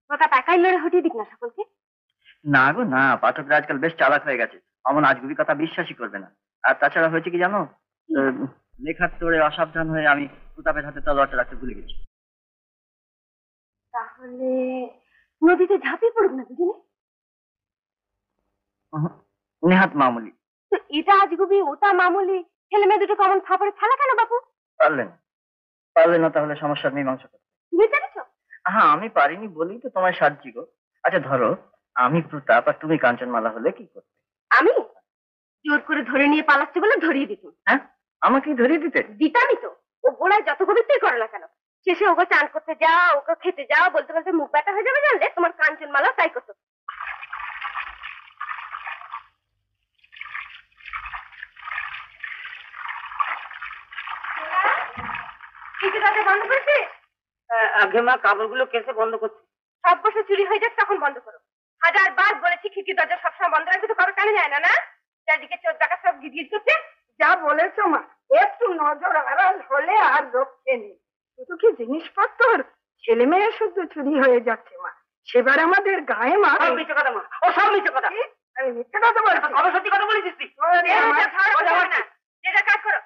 প্রতাপ একাই লড়ে হটিয়ে দিক না সকলকে। না গো না, পাঠকরা আজকাল বেশ চালাক হয়ে গেছে, অমন আজগুবি কথা বিশ্বাসই করবে না। আর তাছাড়া হয়েছে কি জানো, লেখার তোড়ে অসাবধান হয়ে আমি প্রতাপের হাতে তলোয়ারটা রাখতে ভুলে গেছি। তাহলে নদীতে ঝাঁপিয়ে পড়ুক না দুজনে? নেহাত মামুলি। তো এটা আজগুবি, ওটা মামুলি, ছেলে মেয়ে দুটো কমন ফাপড়ে ফেলা কেন বাপু? পারলে না তাহলে সমস্যার মীমাংসা করতে। তুমি পেরেছ? হ্যাঁ, আমি পারিনি বলেই তো তোমায় সাহায্য গো। আচ্ছা ধরো আমি প্রতাপ আর তুমি কাঞ্চনমালা হলে কি করতে? আমি জোর করে ধরে নিয়ে পালাচ্ছে বলে ধরিয়ে দিতাম। হ্যাঁ, আমাকে ধরিয়ে দিতে? দিতামই তো। ও গোড়ায় যত গভীরতেই করে না কেন, শেষে ওকে চান করতে যাও, ওকে খেতে যাও বলতে বলতে মুখ ব্যথা হয়ে যাবে, জানলে? তোমার কাঞ্চনমালা তাই করতো। বন্ধ করেছিস? আগে মা, কাপড়গুলো কেসে বন্ধ করছি। সব বসে চুরি হয়ে যাক তখন বন্ধ করো। 1000 বার বলেছি খিড়কি দরজা সবসময় বন্ধ রাখতে, তো কারো কেন যায় না? না, চারদিকে চোর ডাকাত সব গিজগিজ করছে। যা বলেছো মা, একটু নজর আড়াল হলে আর রক্ষে নেই। শুধু কি জিনিসপত্র, ছেলে মেয়ে শুধু চুরি হয়ে যাচ্ছে মা। সেবার আমাদের গায়ে মা। সব মিথ্যে কথা মা, ও সব মিথ্যে কথা। আমি মিথ্যে কথা বলছি? কবে সত্যি কথা বলেছিস তুই? যে যার কাজ করো।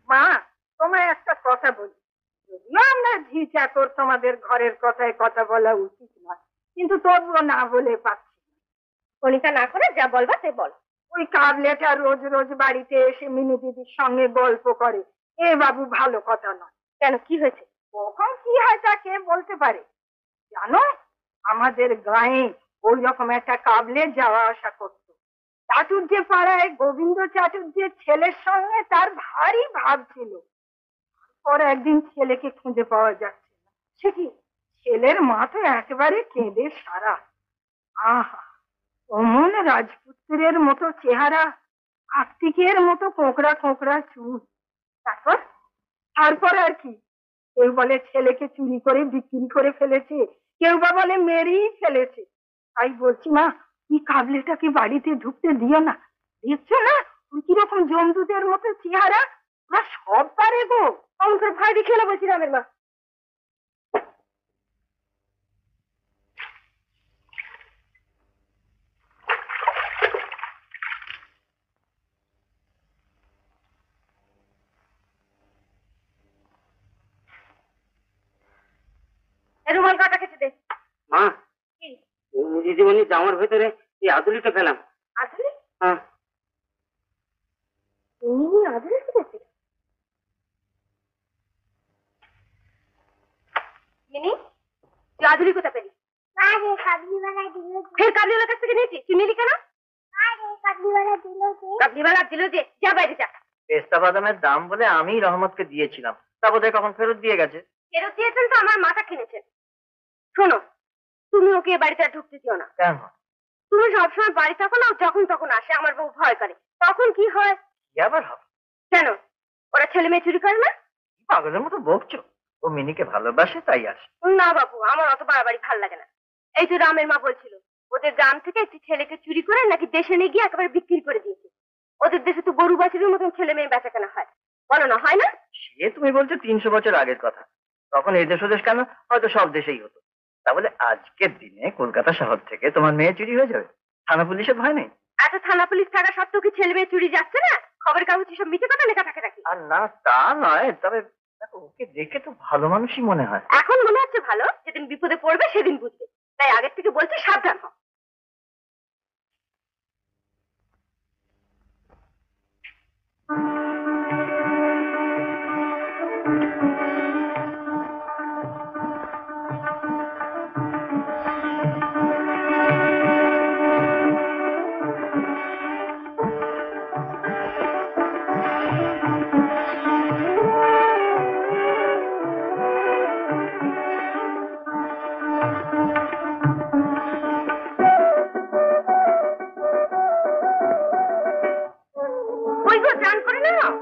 মা, তোমায় একটা কথা বলি। যদিও আমরা ঝি চাকর, তোমাদের ঘরের কথায় কথা বলা উচিত নয়, কিন্তু তবুও না বলে পাচ্ছি না। কণিকা না করে যা বলবা সে বল। ওই কাবলেটা রোজ রোজ বাড়িতে এসে মিনি দিদির সঙ্গে গল্প করে, এ বাবু ভালো কথা নয়। কেন, কি হয়েছে? কখন কি হয় তা কে বলতে পারে? জানো, আমাদের গায়ে ওই রকম একটা কাবলে যাওয়া আসা করতো। চাটুর্যে পাড়ায় গোবিন্দ চাটুর্যের ছেলের সঙ্গে তার ভারী ভাব ছিল। পর একদিন ছেলেকে খুঁজে পাওয়া যাচ্ছে না। সে কি, ছেলের মা তো একেবারে কেঁদে সারা। আহা, অমন রাজপুত্রের মতো চেহারা, কার্তিকের মতো কোঁকড়া কোঁকড়া চুল। তারপর তারপর আর কি? কেউ বলে ছেলেকে চুরি করে বিক্রি করে ফেলেছে, কেউ বা বলে মেরেই ফেলেছে। তাই বলছি মা, এই কাবলেটাকে বাড়িতে ঢুকতে দিও না। দেখছো না ওই কিরকম জমদূতের মতো চেহারা? ওরা সব পারে গো। অঙ্কের ভাই দেখে না বলছি রামের মা। রুমাল কাটা কেটে দে। মা, কি? দিদিমণি জামার ভেতরে এই আদুলিটা পেলাম। আদুলি? হ্যাঁ। তুমি আদুলি পেয়েছি? মিনি, তুই আদুলি কোথা পেলি? ফের কাবলিওয়ালার কাছ থেকে নিয়েছি? তুই নিলি কেন? কাবলিওয়ালা দিল যে, যা বাইরে যা। পেস্তা বাদামের দাম বলে আমি রহমতকে দিয়েছিলাম, তা বোধহয় কখন ফেরত দিয়ে গেছে। ফেরত দিয়েছেন তো আমার মাথা কিনেছেন। শোনো, তুমি ওকে এ বাড়িতে আর ঢুকতে দিও না। কেন? তুমি সবসময় বাড়ি থাকো না, যখন তখন আসে, আমার বউ ভয় করে। তখন কি হয়? কি আবার হবে? কেন, ওরা ছেলে মেয়ে চুরি করে না? পাগলের মতো বকছো। ও মিনিকে ভালোবাসে তাই আসে। না বাবু, আমার অত বাড়াবাড়ি ভাল লাগে না। এই তো রামের মা বলছিল, ওদের গ্রাম থেকে একটি ছেলেকে চুরি করে নাকি দেশে নিয়ে গিয়ে একেবারে বিক্রি করে দিয়েছে। ওদের দেশে তো গরু বাছুরের মতন ছেলে মেয়ে বেচা কেনা হয়, বলো না, হয় না? সে তুমি বলছো 300 বছর আগের কথা, তখন এই দেশ ওদেশ কেন, হয়তো সব দেশেই হতো। তা বলে আজকের দিনে কলকাতা শহর থেকে তোমার মেয়ে চুরি হয়ে যাবে? থানা পুলিশের ভয় নেই? এত থানা পুলিশ থাকা সত্ত্বেও কি ছেলে মেয়ে চুরি যাচ্ছে না? খবরের কাগজে সব মিথ্যে কথা লেখা থাকে নাকি? আর না, তা নয়, তবে দেখো, ওকে দেখে তো ভালো মানুষই মনে হয়। এখন মনে হচ্ছে ভালো, যেদিন বিপদে পড়বে সেদিন বুঝবে। তাই আগের থেকে বলছি, সাবধান হও। ওই গো, চান করে নাও।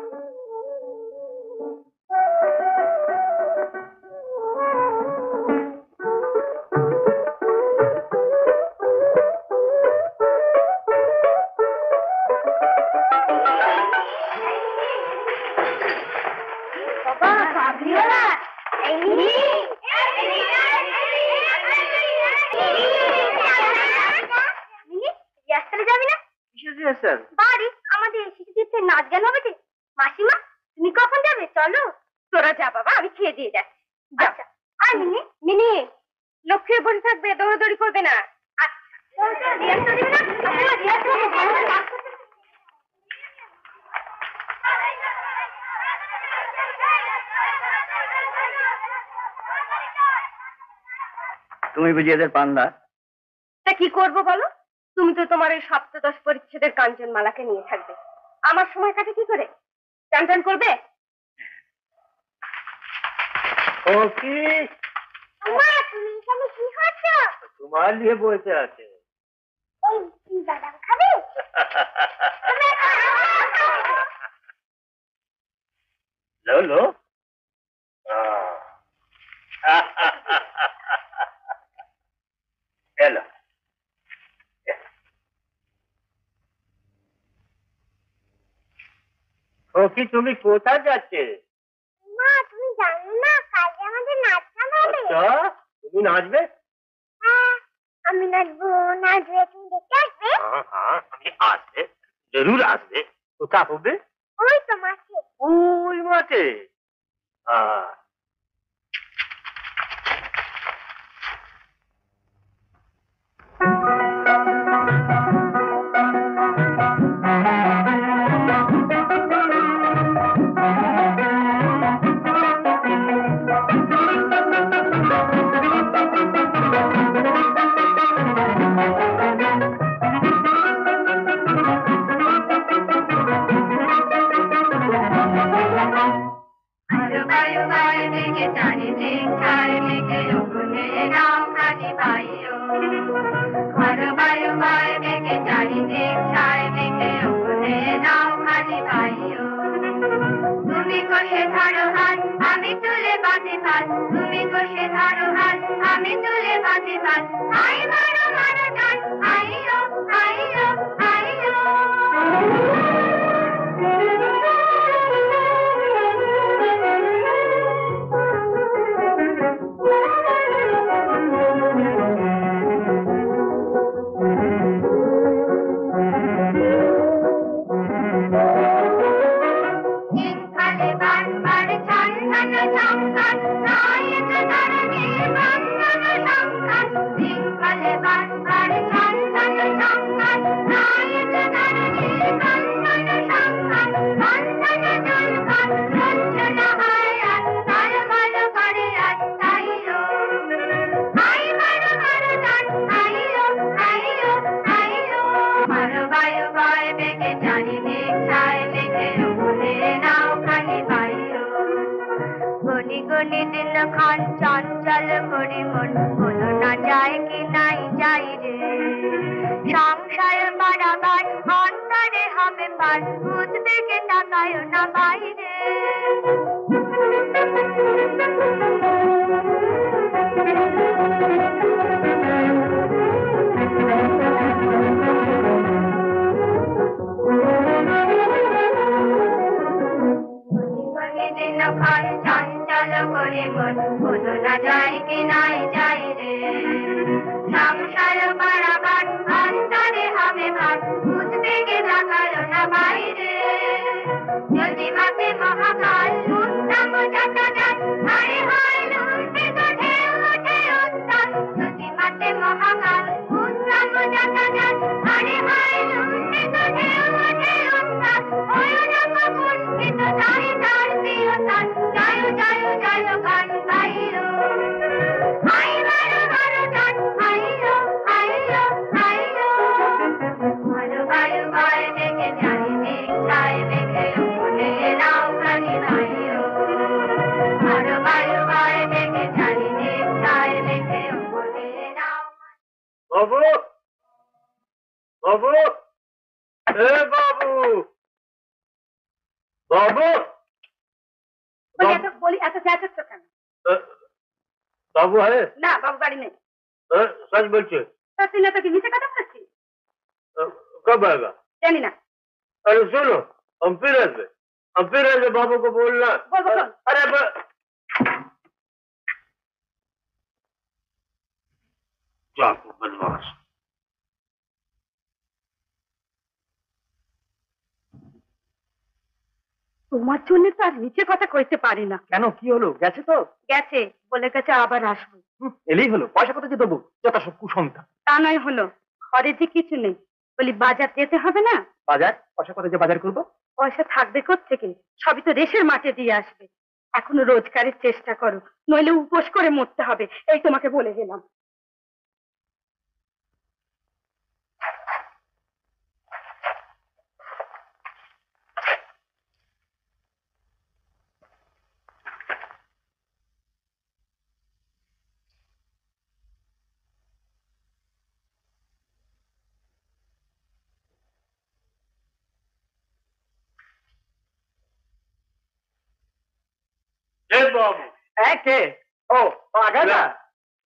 বাবা, কাবলিওয়ালা, এই মিনি, মিনি, রিহার্সালে যাবি না? কিসের রিহার্সাল? বাড়ি আমাদের শিশুদের নাচ গান হবে যে। মাসিমা, তুমি কখন যাবে? চলো। তোরা যা বাবা, আমি খেয়ে দিয়ে যাচ্ছি। আচ্ছা। আর মিনি, মিনি, লক্ষ্মী বসে থাকবে, দৌড়াদৌড়ি করবে না। আচ্ছা, রিহার্সাল দিবে না? আপনারা রিহার্সাল ভালো নাচ করতে। তুমি বুঝি এদের পান্ডা? তা কি করবো বলো? তুমি তো তোমার এই সপ্তদশ পরিচ্ছেদের কাঞ্চনমালাকে নিয়ে থাকবে। আমার সময় কাটে কি করে? টান টান করবে? ও কি মা, তুমি এখানে কি করছো? তোমার নিয়ে বসে আছে। এই, তুই বাদাম খাবে? লো লো। খোকি তুমি কোথায় যাচ্ছে? মা তুমি জানো না কালকে আমাদের নাচ গান হবে? আচ্ছা তুমি নাচবে? হ্যাঁ আমি নাচবো। নাচবে তুমি দেখতে আসবে? हाँ हाँ আমি আসবে, জরুর আসবে। কোথা হবে? ওই তো মাঠে। ওই মাঠে। তুমি কষে ধরো হাত আমি তুলে বাঁধি ভাত, তুমি কষে ধরো হাত আমি তুলে বাঁধি ভাত। আই মারো মারো টান আইলো আইলো আইলো। দিন খান চঞ্চল করি মন বলো না যায় কি নাই যাই রে। সংসার বাড়াবার অন্তরে হবে পার উদ্বেগে তাকায় না বাইরে। দিন খান চঞ্চল করে মন বলো না যায় কি নাই যাই রে। সংসার বাড়াবার অন্তরে হবে ভার উদ্বেগে তাকায় না বাইরে। যদি মাপে মহাকাল উত্তম যতদান হায় হায় লুটে তো ঢেউ ওঠে উত্তাল। যদি মাপে মহাকাল উত্তম যতদান হায় হায় লুটে তো ঢেউ ওঠে উত্তাল। ওই রকম কুণ্ঠিত তাই তার প্রিয়তার জয় জয় জয় গান গাইলো। আই মারো মারো টান আইলো আইলো আইলো। মারো বায়ু বায় দেখে চারিদিক ছায় দেখে উঠে নাও খানি ভাইও। মারো বায়ু বায় দেখে চারিদিক ছায় দেখে উঠে নাও। বাবু বাবু এ বাবু বাবু বলি এত চেঁচাচ্ছ কেন? বাবু হ্যাঁ না বাবু বাড়ি নেই। सच बोलছে? তুই না তোকে মিশে কথা বলছিস? कब आएगा? জানি না। अरे सुनो हम फिर ऐसे बाबू को बोलना। बोल, बोल। अरे चाकू बदमाश। তোমার জন্য তো আর নিচে কথা কইতে পারি না। কেন কি হলো? গেছে তো? গেছে, বলে গেছে আবার আসবো। এলেই হলো, পয়সা কোথায় দেবো? যত সব কুসংখ্যা। তা নয় হলো, ঘরে যে কিছু নেই, বলি বাজার যেতে হবে না। বাজার? পয়সা কোথায় যে বাজার করবো? পয়সা থাকবে কোত্থেকে? সবই তো রেশের মাঠে দিয়ে আসবে। এখনো রোজগারের চেষ্টা করো, নইলে উপোস করে মরতে হবে, এই তোমাকে বলে গেলাম। बाबू কে? ও আগে না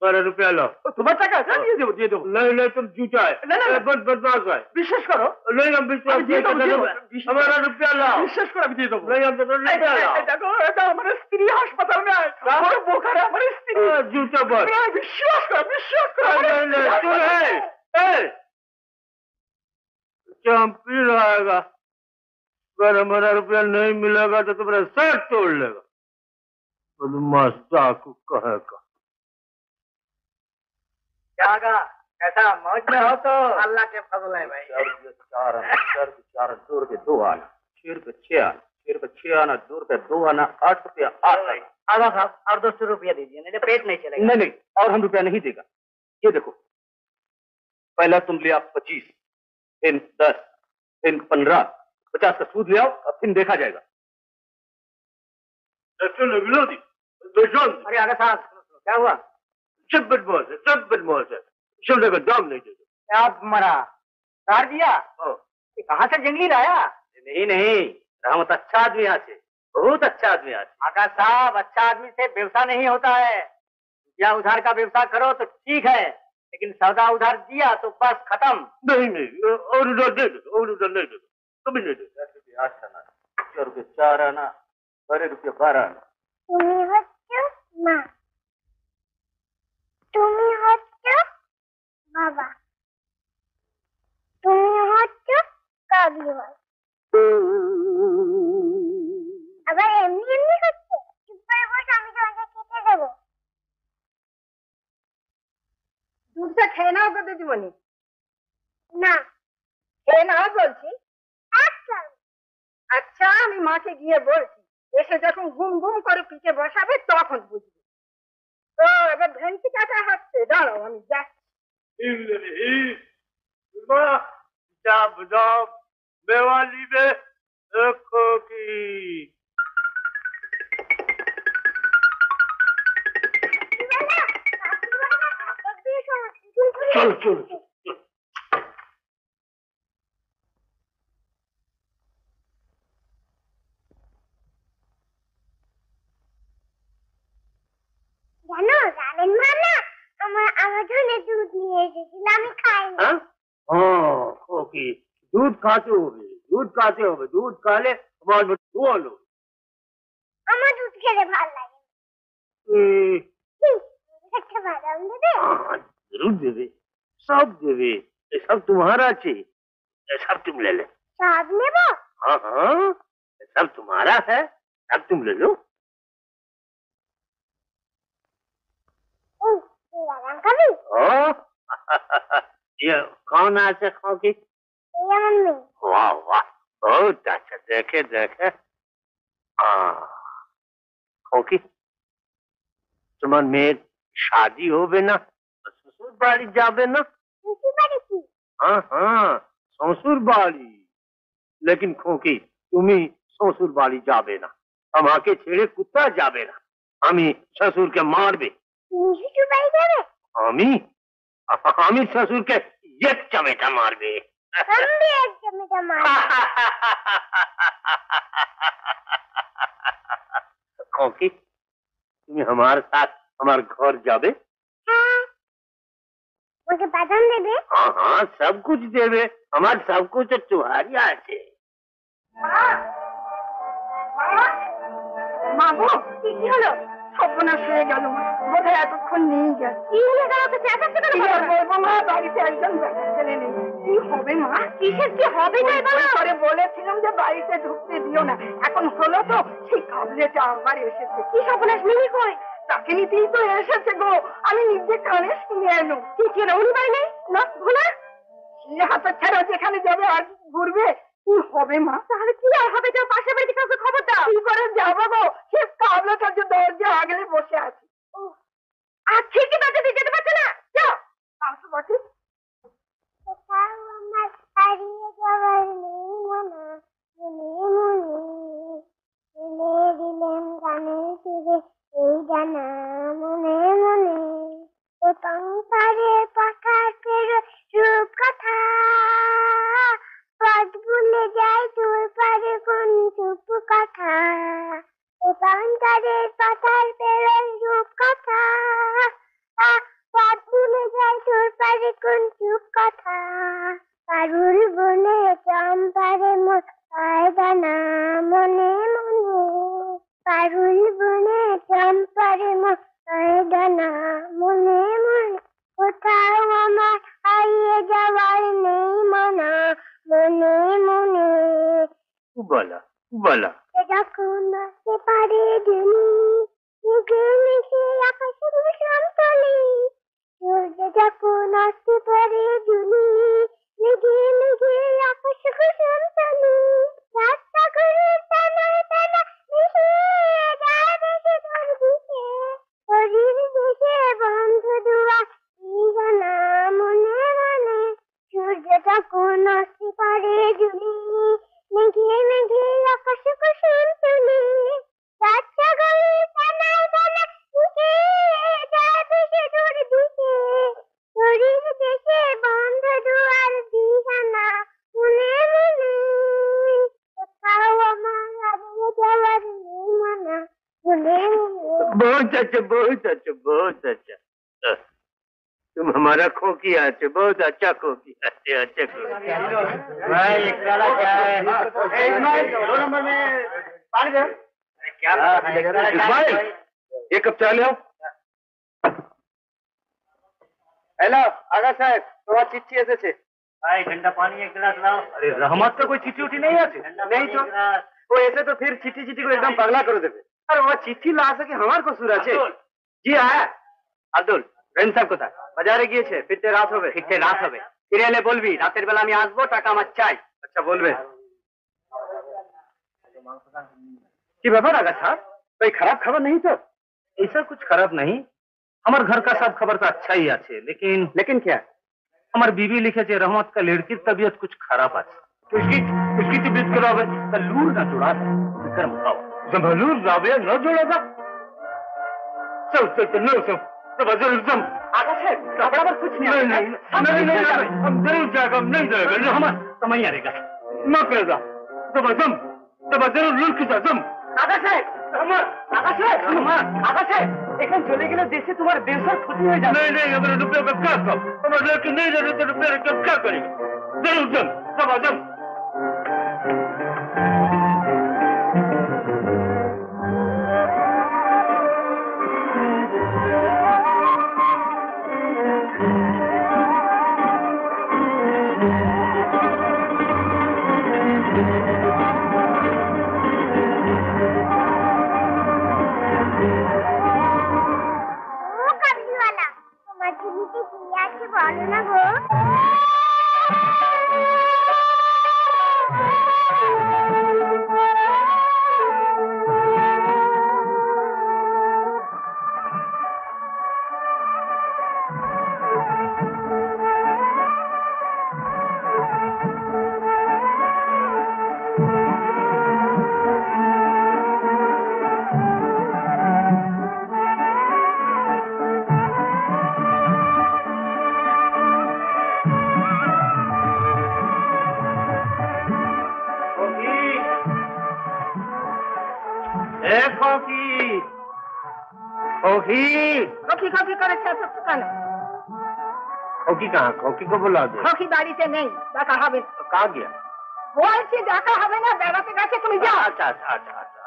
₹12 लो। তোমার টাকা আছে, দিয়ে দেবো দিয়ে দেবো। नहीं नहीं तुम झूठा है। না, না, না। बदमाश है। বিশ্বাস করো, नहीं हम विश्वास আমি দিয়ে नहीं দেবো, দিয়ে करते। দেবো। हमारा रुपया लाओ। বিশ্বাস করো আমি দিয়ে দেবো। नहीं हम तो रुपया लाओ। দেখো, এটা আমার স্ত্রী হাসপাতাল নেয়, বড় বোকারে আমার স্ত্রী। झूठा बोल। বিশ্বাস করো, বিশ্বাস করো। नहीं नहीं सुन चंपी रहेगा। अगर हमारा रुपया नहीं मिलेगा तो तुम्हारा सर तोड़ लेगा। बदमाश डाकू कहेगा। क्या कहा? कैसा मौज में हो तो? अल्लाह के फजल है भाई। ₹2 आना, ₹6 आना, ₹6 आना, ₹2 आना, ₹8 8 आना। आगा साहब और 200 रुपया दीजिए, नहीं तो पेट नहीं चलेगा। नहीं नहीं और हम रुपया नहीं देगा। ये देखो पहला तुम लिया 25, फिर 10, फिर 15, 50 का सूद ले आओ, अब फिर देखा जाएगा। अरे आगा साहब क्या हुआ? सब बदमाश है, सब बदमाश है। सोने का दाम नहीं देगा। क्या मरा काट दिया? ये कहाँ से जंगली लाया? नहीं नहीं रहमत अच्छा आदमी यहाँ से, बहुत अच्छा आदमी यहाँ से। आगा साहब अच्छा आदमी से व्यवसाय नहीं होता है। या उधार का व्यवसाय करो तो ठीक है, लेकिन सौदा उधार दिया तो बस खत्म। नहीं नहीं और उधर दे दो, और उधर नहीं दे दो, कभी नहीं दे दो। ₹8 आना, ₹4 आना, ₹12 आना। তুমি হচ্ছ মা, তুমি হচ্ছ বাবা, তুমি হচ্ছ কাবলিওয়াল। আবার এমনি এমনি হচ্ছে, চুপ করে বস, আমি তোমাকে খেতে দেবো। দুধটা খেয়ে নাও গো দিদিমণি। না, খেয়ে নাও বলছি। আচ্ছা আচ্ছা আমি মাকে গিয়ে বলছি, এসে যখন ঘুম ঘুম করে পিঠে বসাবে তখন বুঝবে। তো এবার ভেন্সি কাটা হচ্ছে, দাঁড়াও আমি যাচ্ছি। बदाम मेवाली में रखो की। चलो चलो चलो। জানো জানেন মা না, আমার জন্য দুধ নিয়ে এসেছিল, আমি খাইনি। हाँ खोकी दूध खाते हो, दूध खाते हो, दूध खा ले हमारे बच्चों लो। আমার দুধ খেতে ভালো লাগে। একটা বাদাম দেবে? जरूर देवे, सब देवे, ये सब तुम्हारा चाहिए, ये सब तुम ले ले। সব নেব? हाँ हाँ ये सब तुम्हारा है, सब तुम ले लो। এই তুই বাদাম খাবি? ओ ये कौन आसे खोकी? এই আমার মেয়ে। वाह वाह बहुत अच्छा, देखे देखे। खोकी তোমার মেয়ের शादी হবে না, শ্বশুর বাড়ি যাবে না? বুঝতে পারছি। हाँ हाँ শ্বশুর বাড়ি। लेकिन खोकी তুমি শ্বশুর বাড়ি যাবে না, আমাকে ছেড়ে কোথাও যাবে না। আমি শ্বশুরকে মারবে। তুমি শ্বশুর বাড়ি যাবে? আমি আমি শ্বশুরকে এক চামেটা মারবে। আমি একদম এটা মার। खोकी তুমি हमारे साथ हमारे घर जाबे? হ্যাঁ, ওকে বাদাম দেবে? हाँ हाँ सब कुछ देवे, हमारे सब कुछ तुम्हारी আছে। মা গো, কি হলো? সর্বনাশ হয়ে গেল মা, বোধহয় এতক্ষণ নিয়ে গেছে। কি হলে গেল? তো চেঁচাচ্ছ কেন? কি আর বলবো মা, বাড়িতে একজন বেটা ছেলে নেই। কি হবে মা? কিসের কি হবে তাই বলো? করে বলেছিলাম যে বাড়িতে ঢুকতে দিও না, এখন হলো তো সেই কাবলেটা আবার এসেছে। কি সর্বনাশ, মিনি কই? তাকে নিতেই তো এসেছে গো, আমি নিজে কানে শুনে এলো। কি ছিল? উনি বাড়ি নেই? না ভোলা? সে হাতে ছেড়া যেখানে যাবে আর ঘুরবে। কি হবে মা? তাহলে কি আর হবে? যাও পাশের বাড়িতে কাউকে খবর দাও। কি করে যাবো গো? সে কাবলেটা যে দরজা আগলে বসে আছে। আর ঠিকই দরজা দিয়ে যেতে পারছে না? যাও। আসো বটে। কোথাও আমার হারিয়ে যাওয়ার নেই মনে, মনে মনে দিলেন গানের সুরে এই জানা মনে মনে। এ পারে পাখার ফেরো রূপ কথা, পথ ভুলে যায় তোর পারে কোন চুপ কথা। এ পারে পাখার ফেরো রূপ কথা, बहुत अच्छा, बहुत अच्छा, बहुत अच्छा। तुम हमारा खोखिया है, बहुत अच्छा खोखिया है, अच्छा खोखिया। भाई एक प्याला क्या है? 2 नंबर में पानी दे। क्या इस्माइल, एक कप चाय ले आओ। हेलो आगा साहब, तो चिट्ठी ऐसे छे भाई, ठंडा पानी एक गिलास लाओ। अरे रहमत का कोई चिट्ठी उठी नहीं आती? नहीं तो वो ऐसे तो फिर चिट्ठी को एकदम पगला करो देवे। अरे वो चिट्ठी ला सके हमार को सूरज छे। जी आया আব্দুল রেন সাহেব কোথায়? বাজারে গিয়েছে, ফিরতে রাত হবে। ফিরে এলে বলবি রাতের বেলা আমি আসবো, টাকা আমার চাই। আচ্ছা বলবে। কি ব্যাপার আগা সাহেব, कोई खराब खबर नहीं तो? ऐसा कुछ खराब नहीं, हमारे घर का सब खबर तो अच्छा ही है, लेकिन क्या? हमारी बीवी लिखे थे रहमत का लड़की तबीयत कुछ खराब है। तो उसकी तबीयत खराब है, लूर ना जुड़ा था, फिक्र मत आओ। जब लूर राबिया न जुड़ा था, चल आगा साहब कपड़ा पर कुछ नहीं। हम जरूर जाएगा, हम नहीं जाएगा, रहमत समय आएगा, न करेगा, जब जरूर लूर की जम। आगा साहब এখন চলে গেলে দেশে তোমার ব্যবসার ক্ষতি হয়ে যাবে। नहीं अगर रुपये का क्या कब हमारे लड़के नहीं दे रहे तो रुपये का क्या करेंगे? जरूर जम सब आजम। खोखी खोखी करे सब কেন? खोकी कहाँ? खोकी को बुला दो। खोखी বাড়িতে নেই, দেখা হবে। कहाँ गया? বলছি দেখা হবে না, বেড়াতে গেছে, তুমি যাও। अच्छा अच्छा अच्छा अच्छा।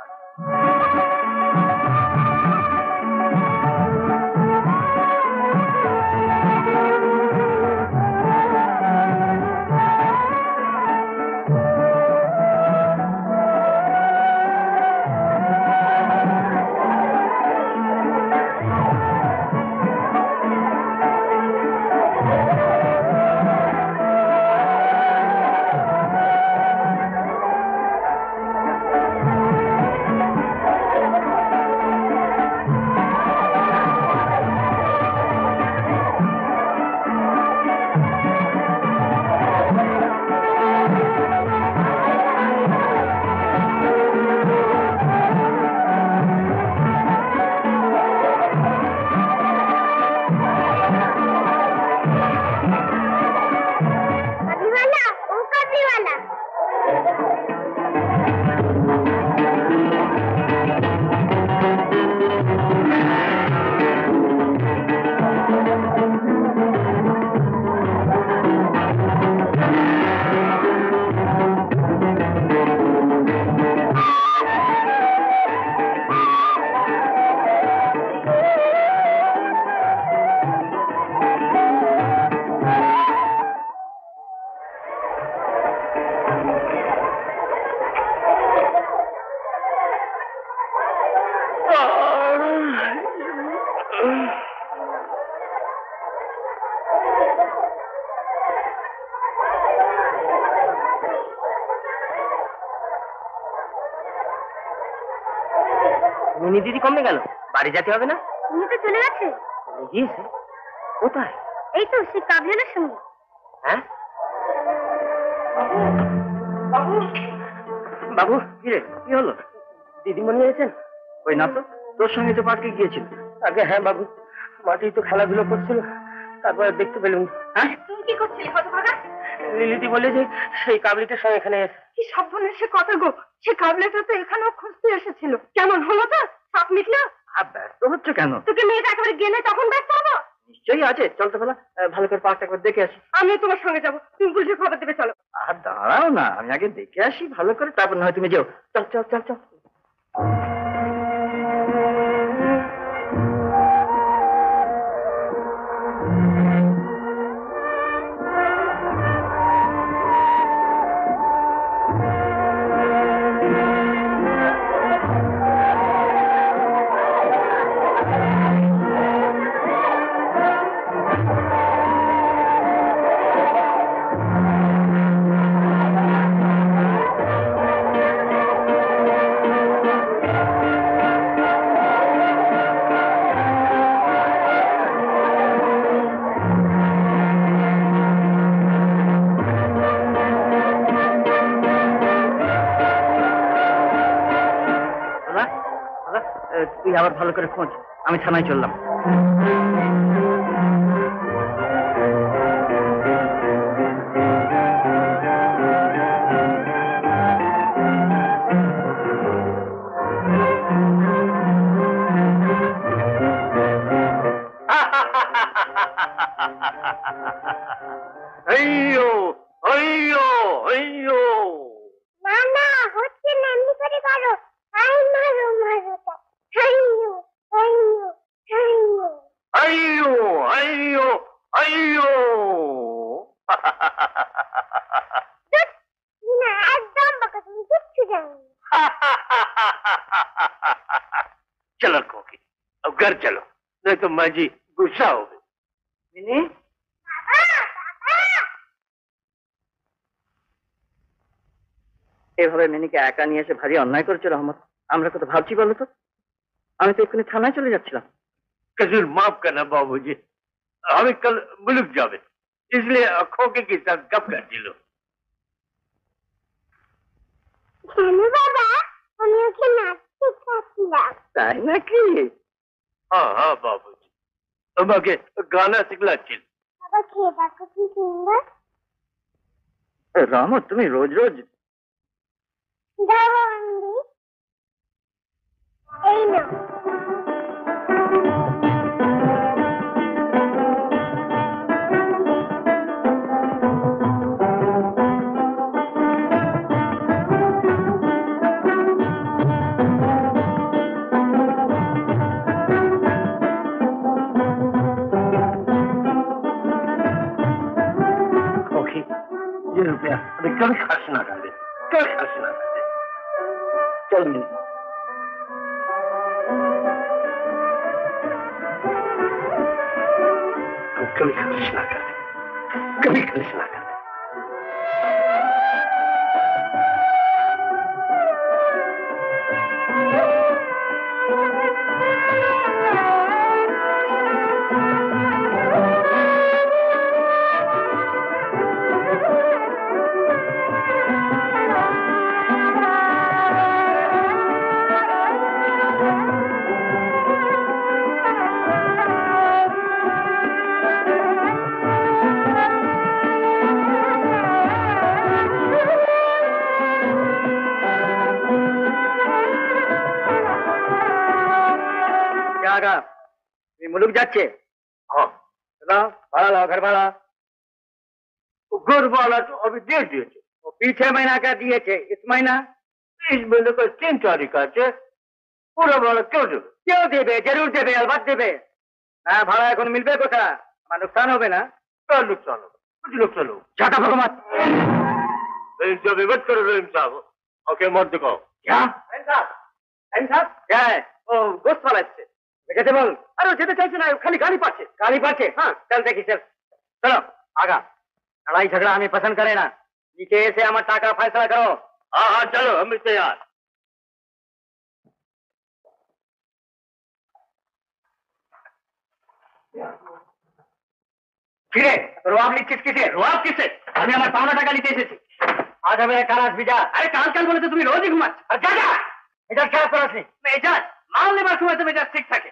মিনি দিদি কমে গেল, বাড়ি যেতে হবে না? উনি তো চলে গেছে। চলে গিয়েছে? কোথায়? এই তো সেই কাবলিওয়ালার সঙ্গে। হ্যাঁ বাবু, কিরে কি হলো? দিদিমণি এসেছেন? ওই না তো, তোর সঙ্গে তো পার্কে গিয়েছিল। আগে হ্যাঁ বাবু, মাটি তো খেলাধুলো করছিল, তারপরে দেখতে পেলুম। হ্যাঁ তুমি কি করছিলে হতভাগা? লিলিদি বলে যে সেই কাবলিটার সঙ্গে এখানে এসে। কি সাবধানে সে কথা গো, সে কাবলেটা তো এখানেও খুঁজতে এসেছিল। কেমন হলো তো, সব মিটলো? ব্যস্ত হচ্ছে কেন? তোকে মেয়েটা একেবারে গেলে তখন ব্যস্ত হবো? নিশ্চয়ই আছে, চল তো বলা, ভালো করে পার্কটা একবার দেখে আসি। আমিও তোমার সঙ্গে যাবো, তুমি পুলিশে খবর দেবে, চলো। আর দাঁড়াও না, আমি আগে দেখে আসি ভালো করে, তারপর নয় তুমি যেও। চল চল চল চল। তুই আবার ভালো করে খোঁজ, আমি থানায় চললাম। अय्यो अय्यो अय्यो না না হচ্ছে না, এমনি করে করো। আই মারো মারো তা। আইয়ো আইয়ো আইয়ো। अय्यो अय्यो अय्यो না একদম বকা, তুমি কিচ্ছু জানো না। चलो खोकी, अब घर चलो, नहीं तो माँ जी गुस्सा हो गई। মিনি, এভাবে মিনিকে একা নিয়ে এসে ভারী অন্যায় করেছে রহমত। আমরা কত ভাবছি বলো তো, আমি তো এক্ষুনি থানায় চলে যাচ্ছিলাম। कसूर माफ करना बाबूजी, हमें कल मुल्क जावे, इसलिए खोके के साथ गप कर दिलो। জানো বাবা, আমি ওকে নাচতে শেখাচ্ছিলাম। তাই নাকি? हाँ हाँ बाबूजी, আমাকে গানা শিখলাচ্ছিল। বাবা খেয়ে দেখো কি সুন্দর। রহমত, তুমি রোজ রোজ দাও আন্দি, এই নাও। खोकी, ये रुपया अभी कभी खर्च ना कर दे, कभी खर्च ना कर दे। चल मिनी, कभी खर्च ना कर दे, कभी खर्च ना कर दे। मुलुक जाच्छे? हाँ, लाओ भाड़ा, लाओ घर भाड़ा। घर वाला तो अभी दे दिए थे, वो पीछे महीना का दिए थे, इस महीना इस महीने का 3 तारीख আছে, पूरा भाड़ा क्यों देবে? क्यों देबे? जरूर देबे, अलबत्त देबे। ना भाड़ा এখন मिलबे কোথা? আমার नुकसान হবে ना? क्या नुकसान होगा? कुछ नुकसान होगा। झाटा भगो मत। रहीम साहब मत करो, रहीम साहब ओके मत दिखाओ। क्या? रहीम साहब क्या है? वो गोश्त वाला इससे कैसे बोल? अरे वो जेते चाहছে না, खाली गाली पाচ্ছে। गाली पाচ্ছে? हाँ, चल देखी चल। चलो आगा। लड़ाई झगड़ा हमें पसंद करे ना। नीचे से हमारा टाका फैसला करो। हाँ हाँ चलो, हम तैयार। কিরে রোয়াব লিখছিস কিসে? রোয়াব কিসে? আমি আমার পাওনা টাকা নিতে এসেছি। আজ হবে কারাস ভিজা। আরে কাল বলে তো তুমি রোজই ঘুমাচ্ছ। আর যা যা, এটা খেয়াল করাসনি। মেজাজ মাল নেবার সময় তো মেজাজ ঠিক থাকে।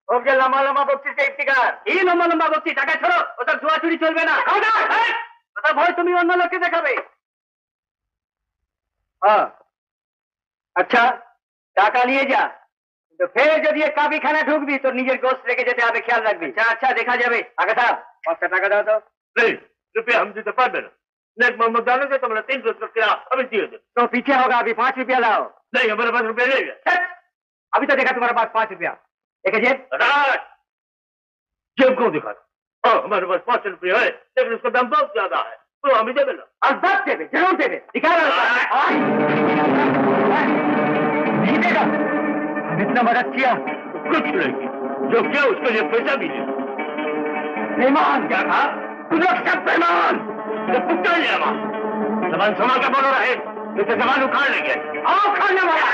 খুব मुझे लंबा लंबा बख्शी से इफ्तिकार এই লম্বা লম্বা বকছি টাকা ছাড়ো ওটা জুয়া চুরি চলবে না ওটা ভয় তুমি অন্য লোককে দেখাবে हाँ अच्छा টাকা নিয়ে যা তো ফের যদি ये काफी खाना ঢুকবি তো নিজের গোশত রেখে যেতে হবে খেয়াল রাখবি আচ্ছা আচ্ছা দেখা যাবে আগে সাহেব 500 টাকা দাও তো नहीं रुपया हम देते पार देना नेक मोहम्मद जाने से तुम्हारा 300 रुपया अभी दिए दे तो पीछे होगा अभी 5 रुपया लाओ नहीं हमारे पास रुपया नहीं है अभी तो देखा तुम्हारे पास 5 रुपया एक जेब राज जेब को दिखा हाँ हमारे पास 5 रुपया है लेकिन उसका दाम बहुत ज्यादा है तो हमें दे देना अल्बत देवे जरूर देवे दिखा नहीं देगा हम इतना मदद किया कुछ नहीं जो क्या उसके लिए पैसा भी ले बेईमान क्या कहा तुम लोग सब बेईमान जब पुत्र ले आवा जबान संभाल के बोलो रहे तो जबान उखाड़ लेंगे आओ खाने वाला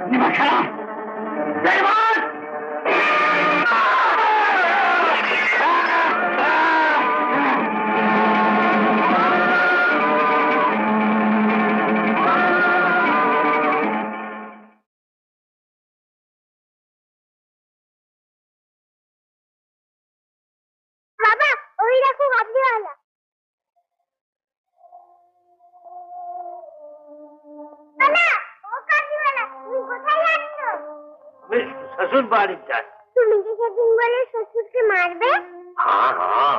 दिमाग खराब बेईमान বাবা ওই দেখো কাবলিওয়ালা বাবা ও কাবলিওয়ালা তুমি কোথায় যাচ্ছ ससुर बारी जाए তুমি যে সেদিন বলে শ্বশুরকে মারবে हाँ हाँ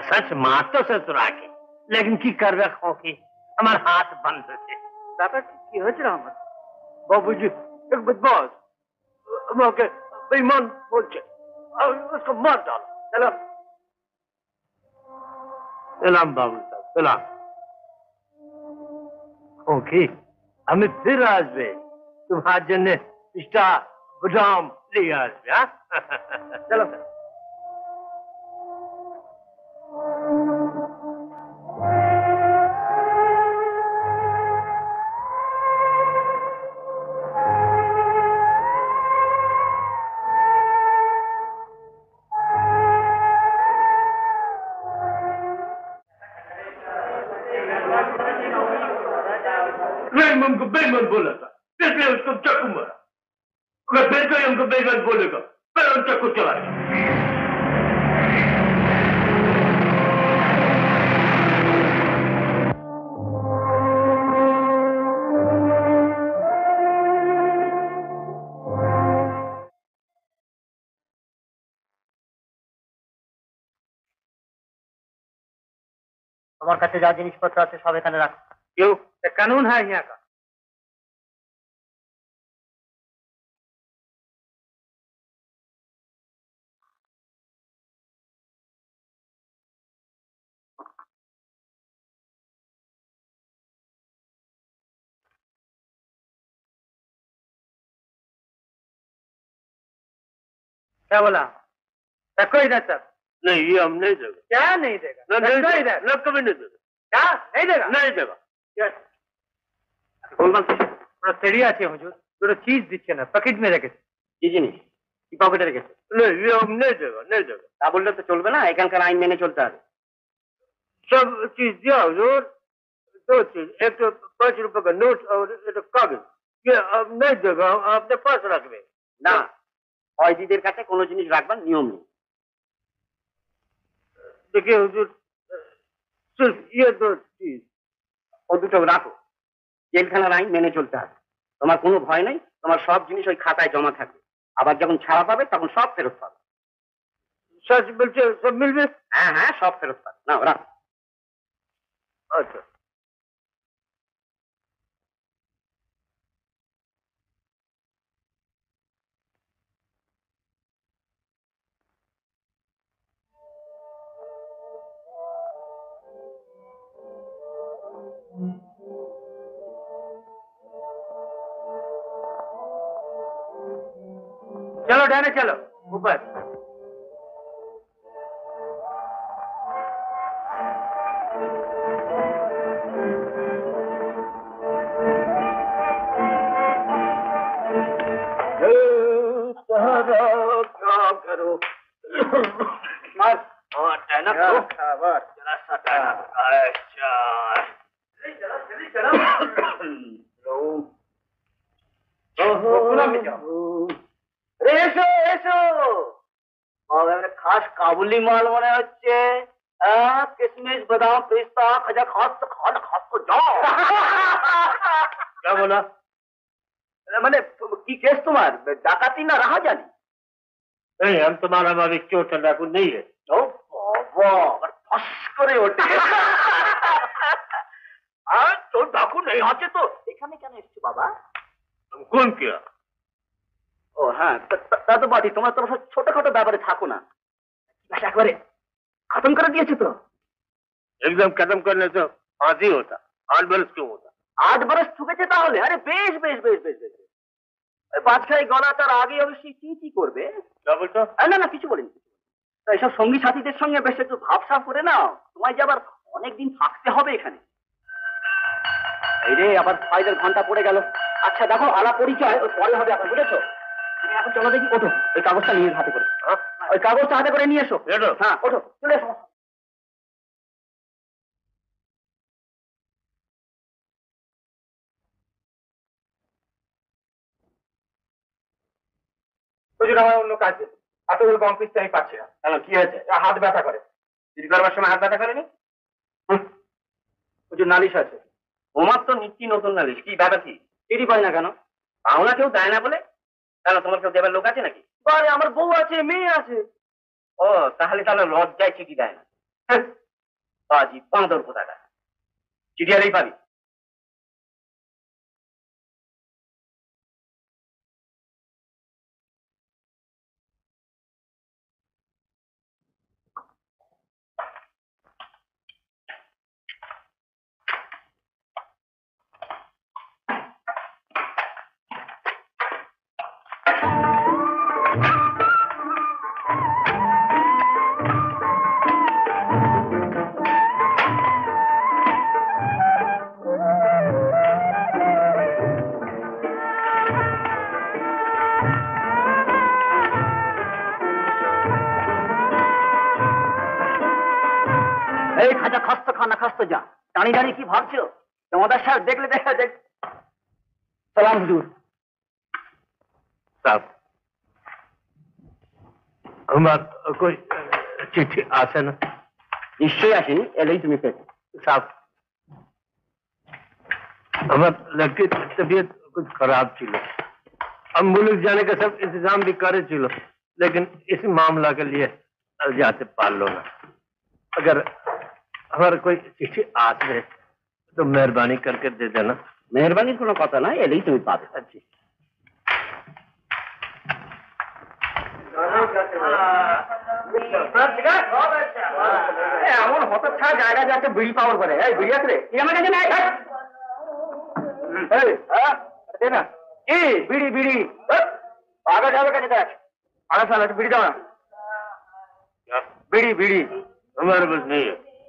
सच मार तो ससुर आके लेकिन की कर रखो की हमारे हाथ बंद थे दादा की हो रहा बाबूजी एक बदमाश मौके बेईमान बोल के उसको मार डालो चलो सलाम बाबू साहब सलाम ओके हमें फिर आज में तुम्हारे जन्ने पिस्ता बादाम ले आज में हाँ चलो मैं हमको बेईमान बोला था इसलिए उसको चाकू मारा अगर फिर कोई हमको बेईमान बोलेगा फिर हम चाकू चलाएंगे তোমার কাছে যা জিনিসপত্র আছে সব এখানে রাখো क्यों ये कानून है यहाँ का क्या बोला रखो इधर सब नहीं ये हम नहीं देगा क्या नहीं देगा नहीं रखो देगा इधर ना कभी नहीं देगा क्या नहीं देगा नहीं देगा ওরা তেড়ি আছে হুজুর দুটো চিজ দিচ্ছে না প্যাকেট মে রেখেছে কি জিনিস কি পকেটে রেখেছে नहीं ये हम नहीं देगा नहीं देगा তা বললে তো চলবে না এখানকার আইন মেনে চলতে হবে सब चीज दिया हुजूर दो चीज एक तो 5 रुपए का नोट और एक कागज ये अब नहीं देगा हम अपने पास रख देंगे না কয়েদিদের কাছে কোনো জিনিস রাখবার নিয়ম নেই देखिए हुजूर सिर्फ ये दो चीज ও দুটো রাখো জেলখানার আইন মেনে চলতে হবে তোমার কোনো ভয় নেই তোমার সব জিনিস ওই খাতায় জমা থাকবে আবার যখন ছাড়া পাবে তখন সব ফেরত পাবে सच बोलते सब मिल गए হ্যাঁ হ্যাঁ সব ফেরত পাবে না রাখো अच्छा चलो डाने चलो ऊपर क्या करो बस और टहना करो जरा सा टहना अच्छा पूरा में जाओ আজ কাবুলি মাল মনে হচ্ছে। किशमिश बादाम पिस्ता खजा खास तो खाना खास तो जाओ। क्या बोला? मैंने की केस तुम्हार डाकाती ना रहा जानी? नहीं, हम तुम्हारा भाभी चोर डाकू नहीं है। ओ बाबा, फस करे उठे। हाँ, चोर डाकू नहीं आते तो এখানে কেন এসেছো বাবা? কোন কে? ও হ্যাঁ, তা তো বাড়ি তোমরা তো ছোটখাটো ব্যাপারে থাকো না। একবারে खत्म कर दिए तो एकदम खत्म करने से फांसी होता। 8 बरस क्यों होता? 8 बरस ঠুকেছে তাহলে? আরে বেশ বেশ বেশ বেশ বেশ বাদশাহী গলা তার আগে অবশ্যই কি করবে? क्या বলছো? না না কিছু বলিনি। তো এইসব সঙ্গী সাথীদের সঙ্গে বেশ একটু ভাবসাব করে নাও, তোমায় যে আবার অনেকদিন থাকতে হবে এখানে। এই রে আবার ফাইলের ঘন্টা পড়ে গেল। আচ্ছা দেখো আলা পরিচয় পরে হবে এখন, বুঝেছো? তুমি এখন চলো দেখি, ওঠো ওই কাগজটা নিয়ে হাতে করে, ওই কাগজটা হাতে করে নিয়ে এসো। হ্যাঁ ওঠো, চলে এসো। আমার অন্য কাজ এতগুলো কম পিসটা আমি পাচ্ছি না। কেন কি হয়েছে? হাত ব্যথা করে। চুরি করবার সময় হাত ব্যথা করেনি? প্রচুর নালিশ আছে। তোমার তো নিত্যি নতুন নালিশ। কি ব্যাপার কি? চিঠি পাই না কেন? পাওনা কেউ দেয় না বলে? কেন তোমার কেউ দেবার লোক আছে নাকি? আরে আমার বউ আছে, মেয়ে আছে। ও তাহলে লজ্জায় চিঠি দেয় না। বাজি বাঁদর কোথাটা, চিঠি আরেই পাবি। এই খাজা খাস্ত খানা খাস্ত যা, দাঁড়িয়ে দাঁড়িয়ে কি ভাবছো? তোমাদের সাহেব দেখলে দেখা দেখ। সালাম হুজুর। সাহেব আমার कोई চিঠি আসে না? নিশ্চয়ই আসেনি, এলেই তুমি পেতে। साहब আমার लड़की की तबीयत कुछ खराब ছিল, हम मुल्क जाने का सब इंतजाम भी करे ছিল, लेकिन इस मामला के लिए जाते पालो ना। अगर हमारा कोई चिट्ठी आते तो मेहरबानी करके दे देना। मेहरबानी কোনো কথা না, এলেই তুমি পাবে। আচ্ছা এমন হঠাৎ ছাড়া জায়গা যাচ্ছে বিড়ি পাওয়ার করে। এই বিড়ি আছে রে? আমার কাছে নাই। এই দে না। কি বিড়ি বিড়ি আগে যাবে কাছে দেখ। আরে সালা বিড়ি দাও না। বিড়ি বিড়ি আমার বস নেই।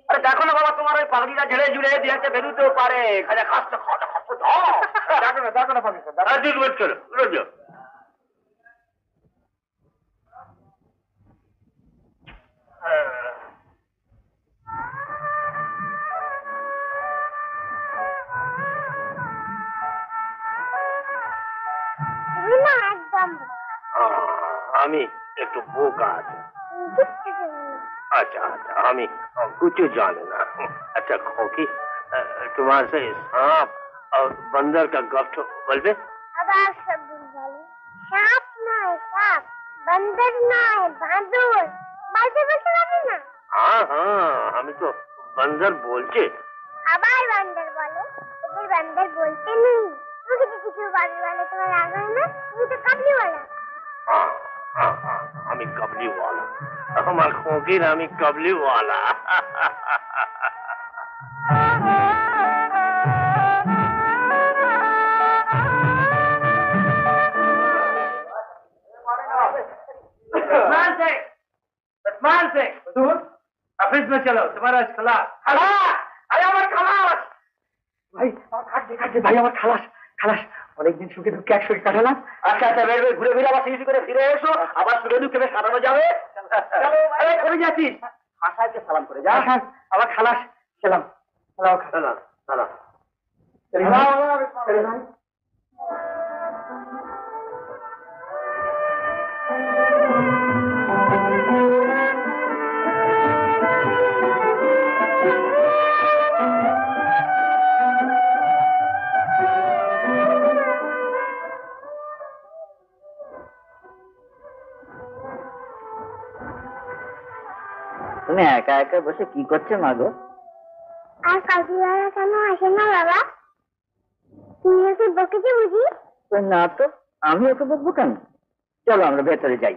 আরে দেখো না বাবা, তোমার ওই পাগড়িটা ঝেড়ে ঝুড়ে দিয়েছে, বেরোতেও পারে। খাজা খাস্ত খাওয়া খাস্ত দেখো না পাকিস্তান। রাজি ওয়েট করো, রোজ আমি একটু বোকা আছে। अच्छा अच्छा আমি कुछ जाने ना। अच्छा खोकी, तुम्हारे से सांप और बंदर का गप बोलबे? अब आप सब बोले सांप ना सांप, बंदर ना बांदर, बोलते बोलते पारबे ना? हाँ हाँ আমি তো बंदर बोलছে। আবার বান্দর বলে? তোদের বান্দর বলতে নেই। মুখে যদি কেউ বান্দর বলে তোমার রাগ হয় না? তুমি তো কাবলিওয়ালা। हाँ हाँ हाँ আমি কাবলি वाला, আমার खोकीর আমি কাবলি वाला। ऑफिस में चलो, तुम्हारा खलास। अरे আমার খালাস ভাই, আমার খাটছে ভাই, আমার খালাস খালাস। অনেকদিন সুখে দুঃখে একসঙ্গে কাটালাম। আচ্ছা আচ্ছা বের বের ঘুরে ঘুরে আবার সিঁড়ি করে ফিরে এসো, আবার সুখে দুঃখে বেশ কাটানো যাবে। আরে করে যাচ্ছিস, হাসাইকে সালাম করে যা। আমার খালাস সালাম সালাম সালাম সালাম। তুমি একা একা বসে কি করছো মা গো? আর কাকিমারা কেন আসে না বাবা? তুমি ওকে বকেছে বুঝি? না তো, আমি ওকে বলবো কেন? চলো আমরা ভেতরে যাই।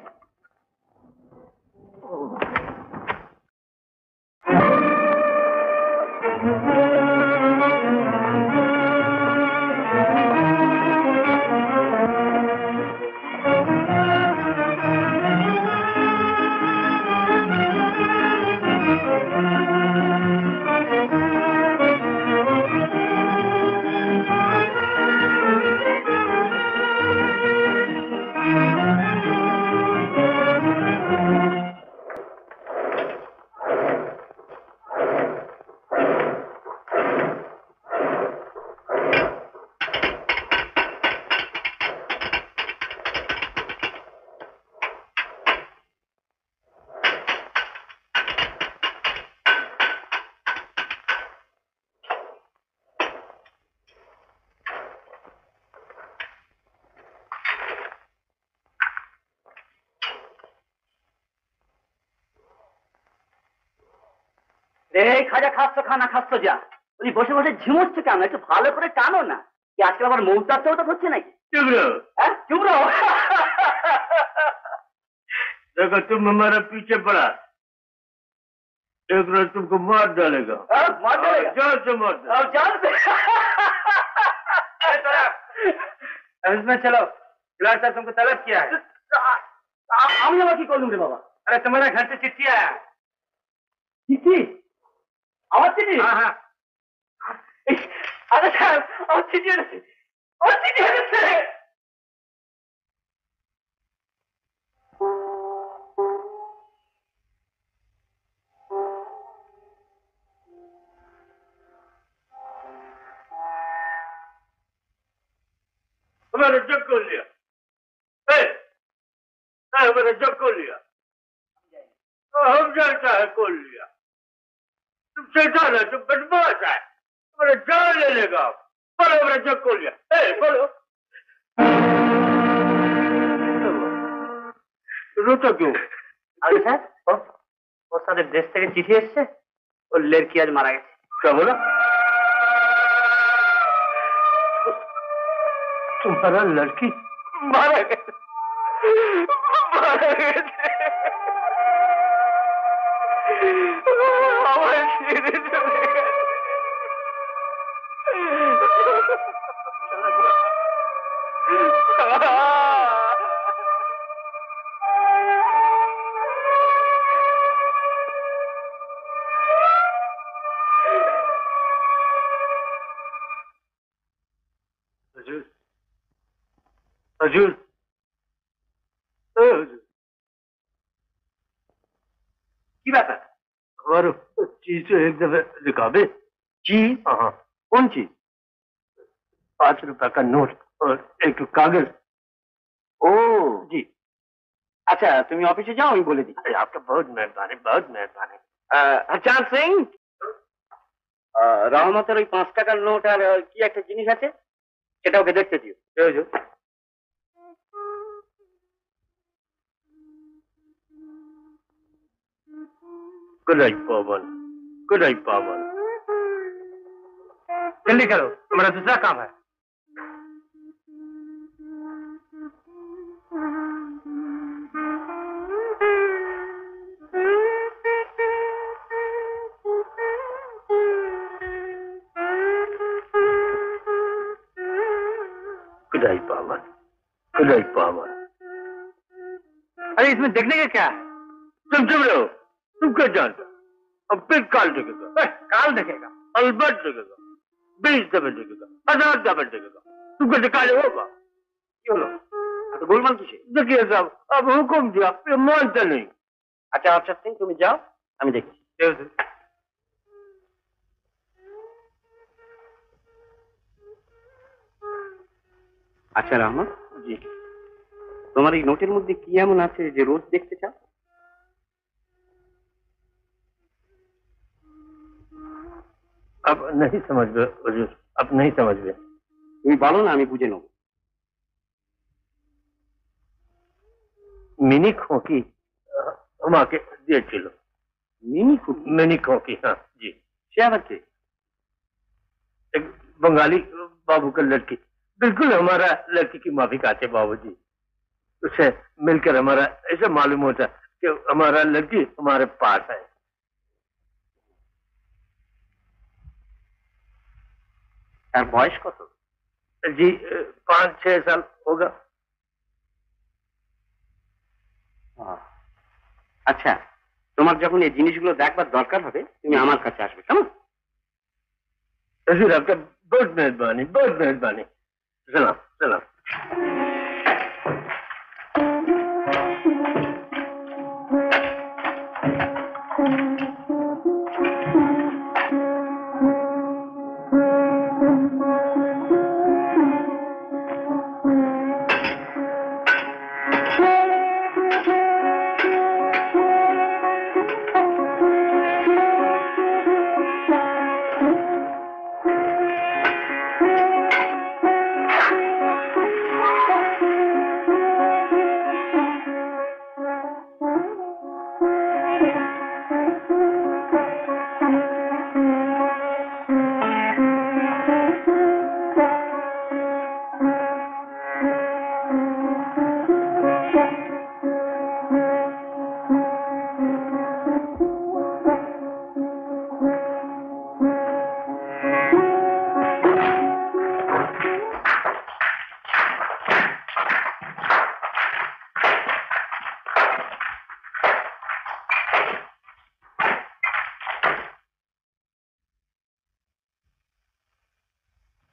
এই খাজা খাচ্ছ খানা খাচ্ছ যা, ওই বসে বসে ঝিমুচ্ছ কেন? একটু ভালো করে টানো না। কি আজকাল আবার মৌতার চৌতা হচ্ছে নাকি? चुप रहो। হ্যাঁ চুপ রহো। देखो तुम हमारे पीछे पड़ा, एक रोज तुमको मार डालेगा। मार डालेगा? जान से मार डालेगा। अब जान से। अब इसमें चलो, फिलहाल सर तुमको तलब किया है। আমি আবার কি করলুম রে বাবা? अरे तुम्हारे घर से चिट्ठी आया। চিঠি? আমার চিঠি? हाँ हाँ। আরে স্যার আমার চিঠি এনেছে, আমার চিঠি এনেছে। हमारे जग को लिया। हमारे जग को लिया। हम जानता है कौन लिया। तुम शैतान है, तुम बदमाश है, तुम्हारे जान ले लेगा। बोलो हमारे जग को लिया। बोलो। रोता क्यों? আরে স্যার ওর সাথে দেশ থেকে চিঠি এসছে, ওর লেরকি আজ মারা গেছে। क्या बोला? तुम्हारा लड़की মারা গেছে, মারা গেছে। আমার ছেড়ে চলে গেছে। हजूर, हजूर, हजूर, কি ব্যাপার? हमारो चीज तो एक दफे दिखावे। चीज? हाँ, কোন চিজ? 5 रुपए का नोट और एक कागज। ও जी। আচ্ছা তুমি অফিসে যাও, আমি বলে দিই। अरे आपका बहुत मेहरबानी, बहुत मेहरबानी। হরচাঁদ সিং, রহমতের ওই 5 টাকার নোট আর কি একটা জিনিস আছে, সেটা ওকে দেখতে দিও। गुलाई पवन, गुलाई पवन। जल्दी करो, हमारा दूसरा काम है। गुलाई पवन, गुलाई पवन। अरे इसमें देखने का क्या है? तुम चुप रहो, तुम क्या जानते? अब फिर काल देखेगा। काल देखेगा? अलबत देखेगा, 20 दफे देखेगा, 1000 दफे देखेगा। तुमको दिखाने होगा। কি হলো? এত গোলমাল কিসে? देखिए साहब, अब हुक्म दिया, ये मानते नहीं। আচ্ছা হরচাঁদ সিং তুমি যাও, আমি দেখছি। আচ্ছা রহমান জি, তোমার এই নোটের মধ্যে কি এমন আছে যে রোজ দেখতে চাও? अब नहीं समझ गए हुजूर, अब नहीं समझ गए। তুমি বলো না, আমি বুঝে নেব। मिनी खोकी আমাকে দিয়েছিল। मिनी खोकी, हाँ जी। সে আবার কে? एक बंगाली बाबू का लड़की, बिल्कुल हमारा लड़की की माफिक आते बाबूजी। उससे मिलकर हमारा ऐसा मालूम होता कि हमारा लड़की हमारे पास है। তার বয়স কত? जी 5-6 साल होगा। আচ্ছা, তোমার যখন এই জিনিসগুলো দেখবার দরকার হবে তুমি আমার কাছে আসবে, কেমন? हजूर आपका बहुत मेहरबानी, बहुत मेहरबानी। सलाम सलाम।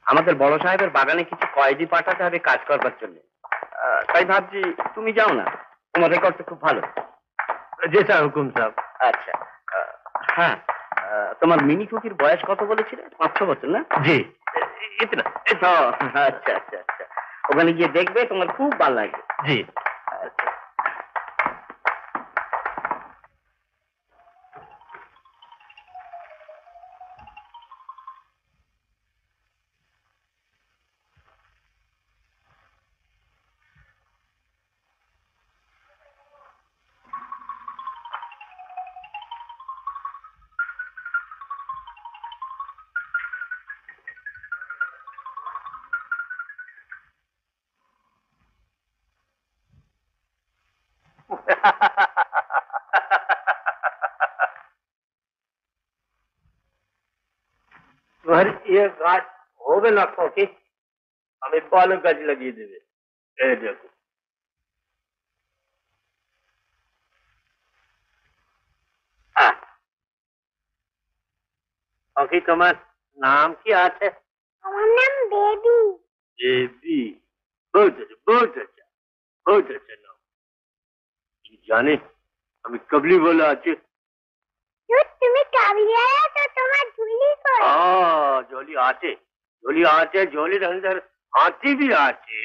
আমাদের বড় সাহেবের বাগানে কিছু কয়েদি পাঠাতে হবে কাজ করবার জন্য, তাই ভাবছি তুমি যাও না, তোমার রেকর্ড তো খুব ভালো। जैसा हुकुम साहब। আচ্ছা, হ্যাঁ, তোমার মিনি খুকির বয়স কত বলেছিলে? 5-6 বছর না? जी इतना। আচ্ছা আচ্ছা আচ্ছা, ওখানে গিয়ে দেখবে তোমার খুব ভালো লাগবে। जी আচ্ছা। तुम्हारी ये गाज होवे ना खोकी, हमें बालों गज लगी देवे। ए देखो खोकी, तुम्हार नाम क्या है? আমার নাম বেবি। बेबी, बहुत अच्छा, बहुत अच्छा, बहुत अच्छा नाम। जाने हमें कबली बोला अच्छे। তুমি কাবিলা তো তোমার ঝুলি কই? झोली आते, झोली आते, झोली अंदर हाथी भी आते।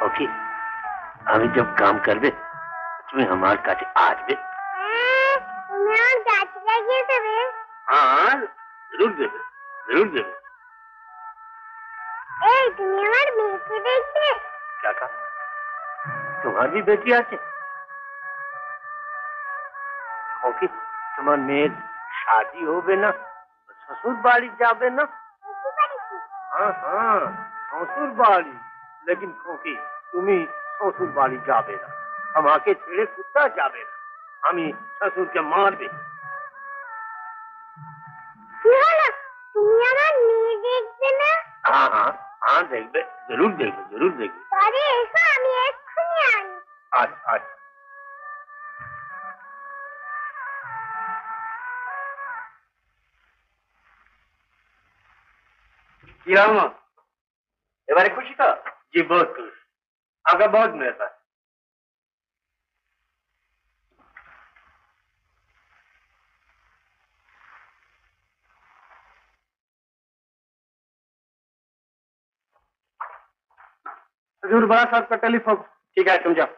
ओके, हमें जब काम करबे तुम्हें हमारे काছে আসবে। তুমি আমার গাছ লাগিয়ে দেবে? हाँ जरूर देवे, जरूर देवे। এই তুমি আমার মেয়েকে দেখবে? क्या कहा? तुम्हारी भी बेटी आछे? ओके, तुम्हार मेয়ের शादी होबे ना, শ্বশুর বাড়ি যাবে না? हाँ हाँ শ্বশুর বাড়ি, लेकिन खोकी তুমি শ্বশুর বাড়ি যাবে না, আমাকে ছেড়ে কোথাও যাবে না, আমি শ্বশুরকে মারবে। কি হলো? তুমি আমার মেয়ে দেখবে না? हाँ हाँ हाँ देखबे, जरूर देखबे, जरूर देखबे। পরে এসো, আমি এক্ষুনি আনি। आज आज কি রাম, এবারে খুশি তো? जी बहुत खुश, आपका बहुत मेहरबान। हजूर बड़ा साहब का टेलीफोन। ठीक है, तुम जाओ।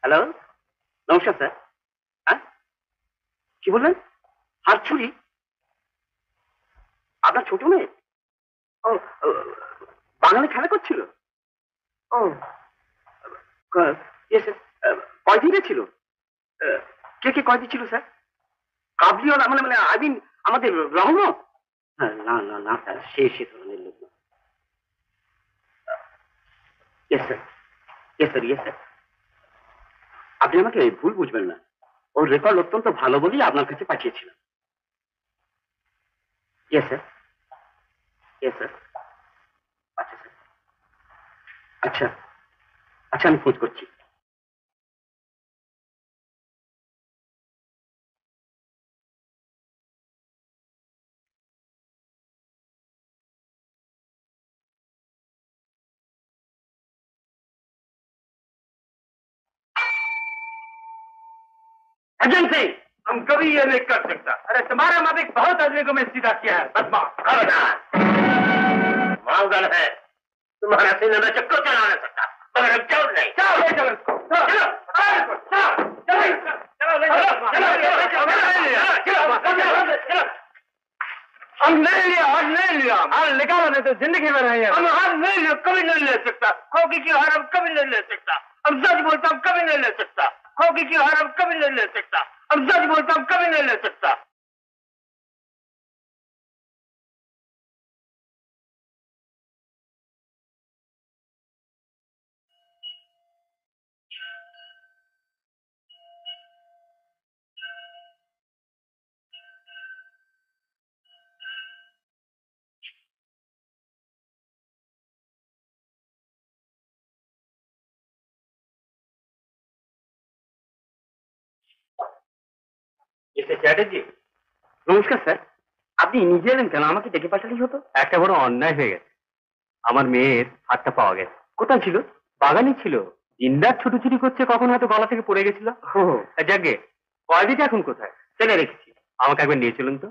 হ্যালো, নমস্কার স্যার। হ্যাঁ, কি বললেন? হাত ছুরি? আপনার ছোট মেয়ে? ও, বাগানে খেলা করছিল? ও, কয়দিনে ছিল? কে কে কয়দিন ছিল স্যার? কাবলিওয়ালা মানে মানে আই মিন আমাদের রহমত? না না না স্যার, সে ধরনের লোক না। Yes sir, yes sir, yes sir. আপনি আমাকে ভুল বুঝবেন না, ওর রেকর্ড অত্যন্ত ভালো বলেই আপনার কাছে পাঠিয়েছিলাম। Yes sir, yes sir. আচ্ছা স্যার, আচ্ছা আচ্ছা, আমি খোঁজ করছি। एजेंसी, हम कभी ये नहीं कर सकता। अरे तुम्हारा मालिक बहुत आदमी को मैं सीधा किया है, बदमाश। खबरदार, मालदार है, तुम्हारा सीने में चक्कर चला नहीं सकता, मगर हम चोर नहीं। चलो ले चलो इसको, चलो चलो हम नहीं लिया, हम नहीं लिया, हार निकाला नहीं तो जिंदगी में नहीं है। हम हार नहीं लिया, कभी नहीं ले सकता। खोकी की हार हम कभी नहीं ले सकता। हम सच बोलता हम कभी नहीं ले सकता। खोकी की हार हम कभी नहीं ले सकता। हम सच बोलता हम कभी नहीं ले सकता। চ্যাটার্জি, নমস্কার স্যার। আপনি নিজে এলেন কেন? আমাকে ডেকে পাঠালেই হতো। একটা বড় অন্যায় হয়ে গেছে। আমার মেয়ের হাতটা পাওয়া গেছে। কোথায় ছিল? বাগানই ছিল, দিনরাত ছুটোছুটি করছে, কখন হয়তো গলা থেকে পড়ে গেছিল। যাকে কয়েদিটা এখন কোথায়? চলে রেখেছি। আমাকে একবার নিয়ে চলুন তো,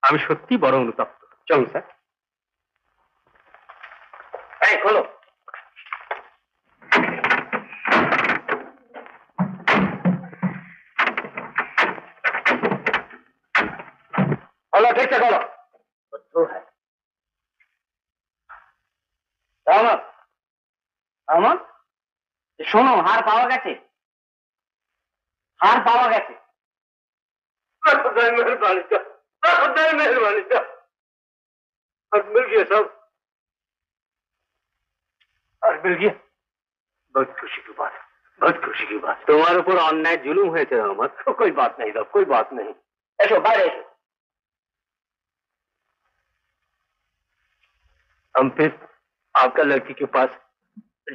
আমি সত্যি বড় অনুতপ্ত। চলুন স্যার। এই খোলো। खोलो, ठीक से खोलो। बुद्धू है। रहमत, रहमत, শোনো, হার পাওয়া গেছে, হার পাওয়া গেছে। मेहरबानी का, मेहरबानी का, और मिल गया सब, और मिल गया। बहुत खुशी की बात, बहुत खुशी की बात। तुम्हारे ऊपर अन्याय जुलूम हुए थे रहमत। कोई बात नहीं साहब, कोई बात नहीं। এসো, বাইরে এসো। हम फिर आपका लड़की के पास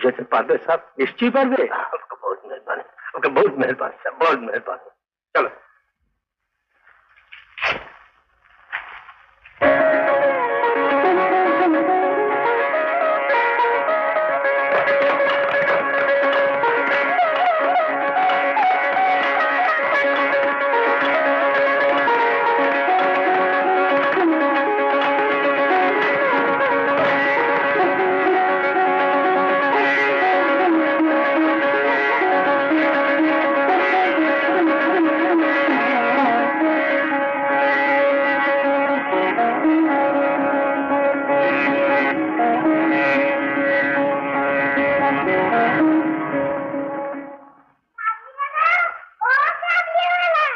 जैसे पाते साहब निश्चय पर गए। आपका बहुत मेहरबानी, आपका बहुत मेहरबानी साहब, बहुत मेहरबानी। चलो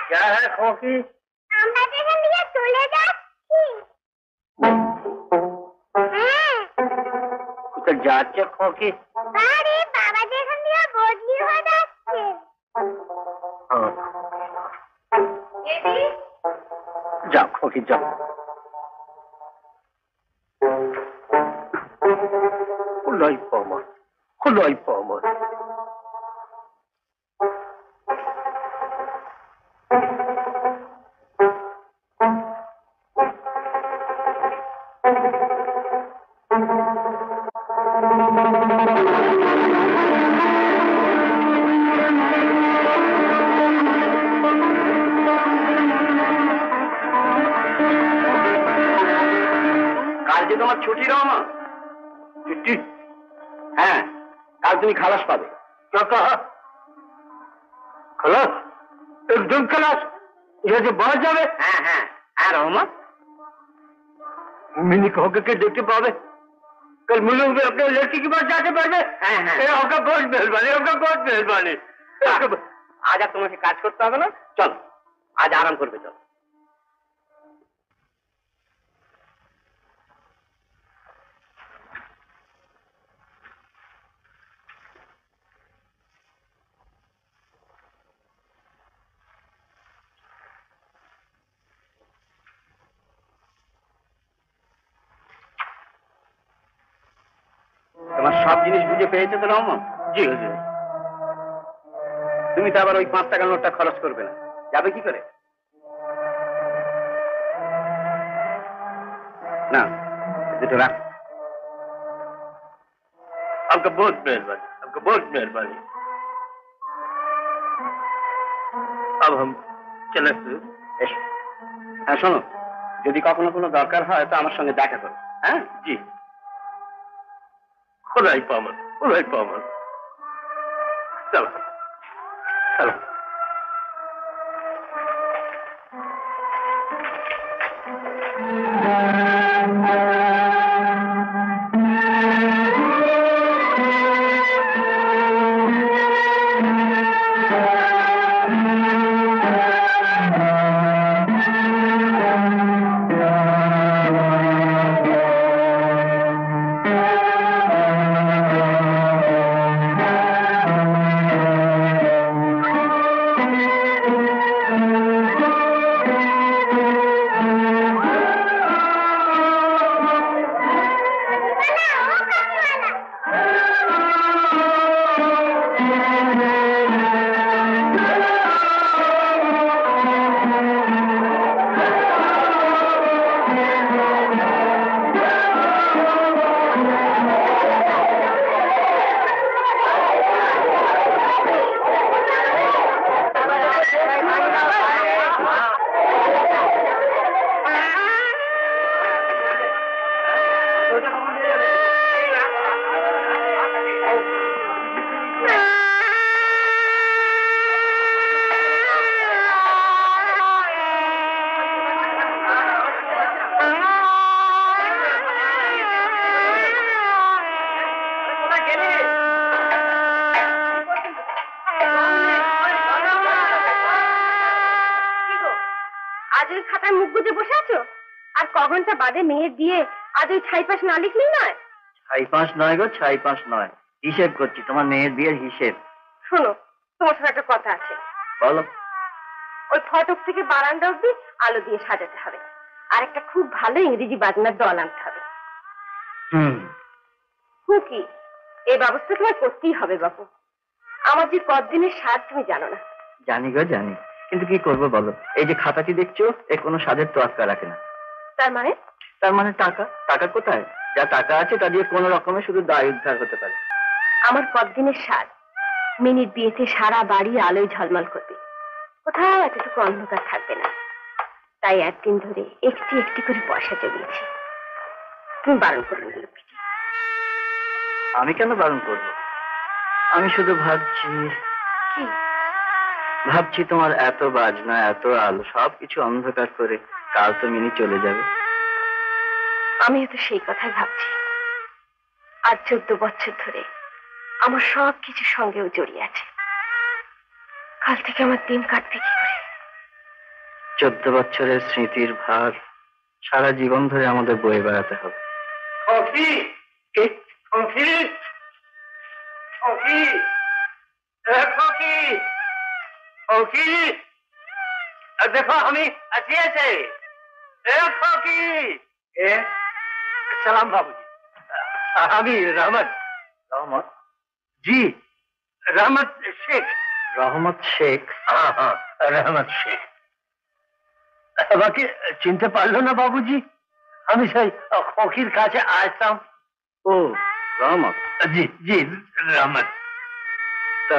क्या है खोकी? আমরা তো এখান থেকে চলে যাচ্ছি। कुछ जाचे खोकी? আরে বাবা তো এখান থেকে বদলি হয়ে যাচ্ছে। जाओ खोकी जाओ। खुलाई पामा, खुलाई पामा। কাল যে তোমার ছুটি রহমত। छुट्टी? হ্যাঁ, কাল তুমি খালাস পাবে। क्या कहा? खलास? एकदम खलास? ये जो बहुत जावे হ্যাঁ হ্যাঁ হ্যাঁ রহমত मिनी को होके देखते पावे कल मुल्लू भी अपने लड़की के पास जाके बैठे হ্যাঁ হ্যাঁ आपका बहुत मेहरबानी आपका बहुत मेहरबानी আজ আর তোমাকে কাজ করতে হবে না চল আজ আরাম করবে চল তোমার সব জিনিস বুঝে পেয়েছো তো রহমত? जी हुजूर তুমি তো আবার ওই 5 টাকার নোটটা খরচ করবে না, যাবে কি করে? না দুটো রাখ। आपका बहुत मेहरबानी आपका बहुत मेहरबानी अब हम चले এসো। হ্যাঁ শোনো, যদি কখনো কোনো দরকার হয় তো আমার সঙ্গে দেখা করো। হ্যাঁ जी खुदाई पामन चलो चलो আজ ওই খাতায় মুখ গুজে বসে আছো? আর ক ঘন্টা বাদে মেয়ের দিয়ে আজ ওই ছাইপাশ না লিখলেই নয়? 6-5 নয় গো, 6-5 নয়, হিসেব করছি তোমার মেয়ের বিয়ের হিসেব। শোনো, তোমার সাথে একটা কথা আছে। বলো। ওই ফটক থেকে বারান্দা অব্দি আলো দিয়ে সাজাতে হবে, আর একটা খুব ভালো ইংরেজি বাজনার দল আনতে হবে। কি এই ব্যবস্থা তোমার করতেই হবে বাবু। আমার যে কতদিনের স্বাদ তুমি জানো না। জানি গো জানি, কিন্তু কি করবো বলো, এই যে খাতাটি দেখছো এ কোনো স্বাদের তোয়াক্কা রাখে না। তার মানে? তার মানে টাকা। টাকা কোথায়? যা টাকা আছে তা দিয়ে কোনো রকমে শুধু দায় উদ্ধার হতে পারে। আমার কতদিনের স্বাদ মিনিট বিয়েতে সারা বাড়ি আলোয় ঝলমল করবে, কোথাও এতটুকু অন্ধকার থাকবে না। তাই একদিন ধরে একটি একটি করে পয়সা জমিয়েছি। তুমি বারণ করবে না লক্ষ্মীটি। আমি কেন বারণ করবো? আমি শুধু ভাবছি কি? ভাবছি তোমার এত বাজনা এত আলো সবকিছু অন্ধকার করে কাল তো মিনি চলে যাবে। আমিও তো সেই কথাই ভাবছি। আজ 14 বছর ধরে আমার সব কিছুর সঙ্গেও জড়িয়ে আছে। কাল থেকে আমার দিন কাটবে কি করে? 14 বছরের স্মৃতির ভার সারা জীবন ধরে আমাদের বয়ে বেড়াতে হবে। Coffee coffee coffee coffee coffee देखो हमें अच्छी है कॉफी सलाम बाबूजी। আমি রহমত। রহমত? जी रहमत शेख। রহমত শেখ? हाँ हाँ रहमत शेख। বাকি চিনতে পারলো না বাবুজি? আমি সেই ফকির কাছে আসতাম। ও রহমত। জি জি রহমত। তা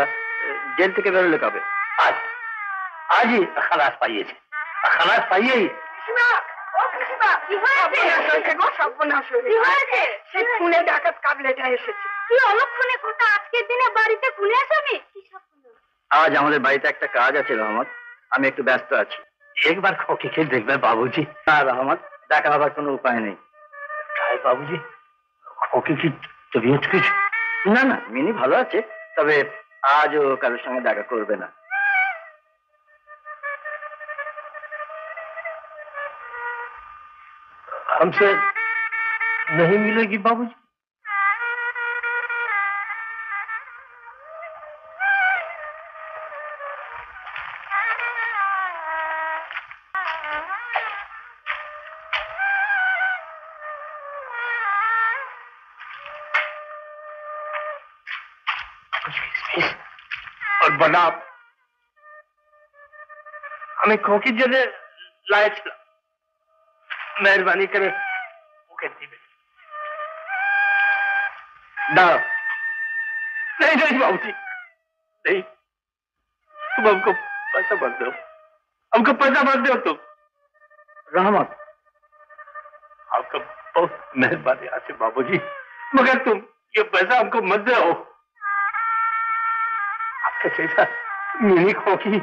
জেল থেকে বেরোলে কবে? আজ আজই খালাস পাইয়েছে। খালাস পাইয়েই ডাকাত কাবলেটা এসেছে। কি অলক্ষণে কথা আজকের দিনে বাড়িতে খুলে আসামি? আজ আমাদের বাড়িতে একটা কাজ আছে রহমত, আমি একটু ব্যস্ত আছি। एक बार खोकी के देखबे बाबूजी। না রহমত, দেখা হবার কোনো উপায় নেই। काय बाबूजी खोकी की तबीयत कुछ? না না, মিনি ভালো আছে, তবে আজও কারোর সঙ্গে দেখা করবে না। हमसे नहीं मिलेगी बाबूजी? और बना हमें खोकी जले लायक मेहरबानी करे वो कहती है দাও। नहीं नहीं बाबूजी नहीं, तुम हमको पैसा मत दो, हमको पैसा मत दो तुम। রহমত, आपका बहुत मेहरबानी आसे बाबूजी, मगर तुम ये पैसा हमको मत दो। आपका जैसा मिनी खोकी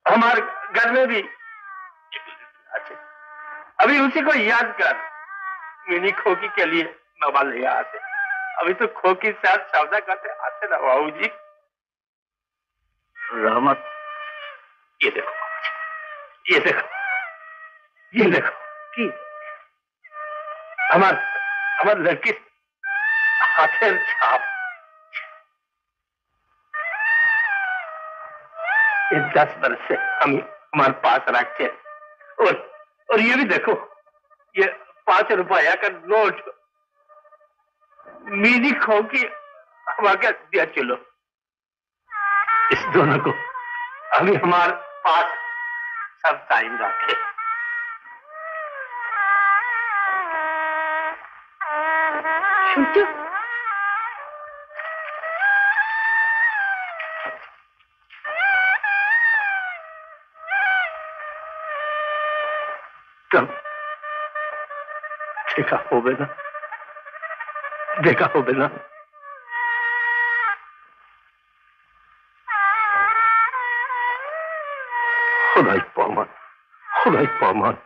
हमारे घर में भी आचे, अभी उसी को याद कर, मिनी खोकी के लिए मोबाइल ले आते, अभी तो खोकी के साथ सौदा करते आते ना बाबूजी। রহমত, ये देखो बाबूजी, ये देखो, ये देखो কি? हमार लड़की हाथेर छाप। ये 10 बरस से हम हमारे पास रखते हैं, और ये भी देखो, ये 5 रुपया का नोट मिनी खोकी हमारे दिया चलो। इस दोनों को अभी हमारे पास सब टाइम रखे। শুনছো? तब देखा हो बेना, देखा हो बेना। खुदाई पामान, खुदाई पामान।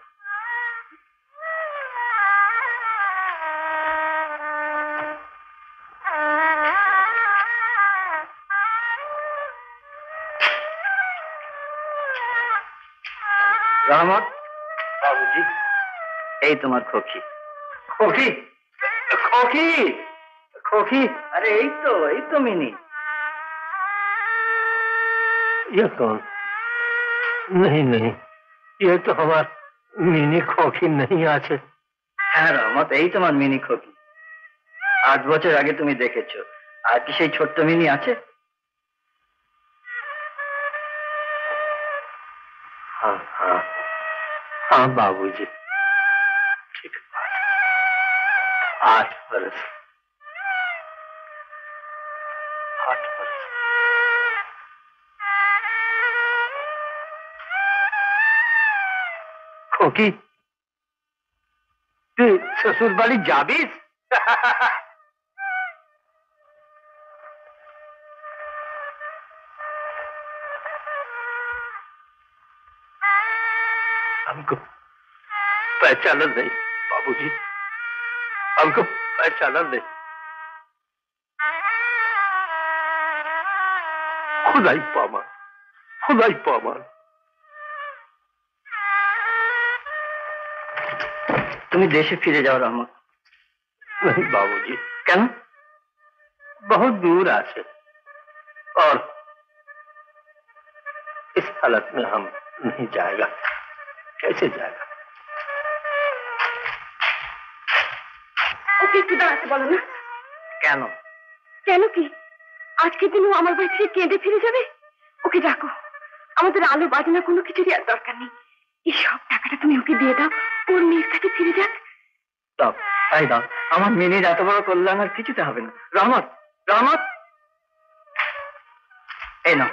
রহমত, बाबूजी এই তোমার খোকি। खोकी खोकी खोकी, আরে এই তো মিনি। ये कौन? नहीं नहीं, ये तो हमार मिनी खोकी नहीं आछे। হ্যাঁ রহমত, এই তোমার মিনি খোকি। 8 বছর আগে তুমি দেখেছো, আর কি সেই ছোট্ট মিনি আছে? हाँ हाँ हाँ बाबूजी, ठीक बात। 8 बरस, 8 बरस। खोकी तू ससुर बाड़ी जाबीस? हमको पहचाना नहीं बाबूजी, हमको पहचाना नहीं। खुदाई पामान, खुदाई पामान। তুমি দেশে ফিরে যাও রহমত। नहीं बाबूजी, কেন? बहुत दूर आसे, और इस हालत में हम नहीं जाएगा, कैसे जाएगा? ওকে একটু দাঁড়াতে বলো না। কেন? কেন কি? আজকের দিন ও আমার বাড়ি থেকে কেঁদে ফিরে যাবে। ওকে ডাকো, আমাদের আলো বাজনা কোনো কিছুরই আর দরকার নেই। এই সব টাকাটা তুমি ওকে দিয়ে দাও, ওর মেয়ের কাছে ফিরে যাক। দাও, তাই দাও। আমার মিনির এত বড় কল্যাণ আর কিছুতে হবে না। রহমত, রহমত, এই নাও।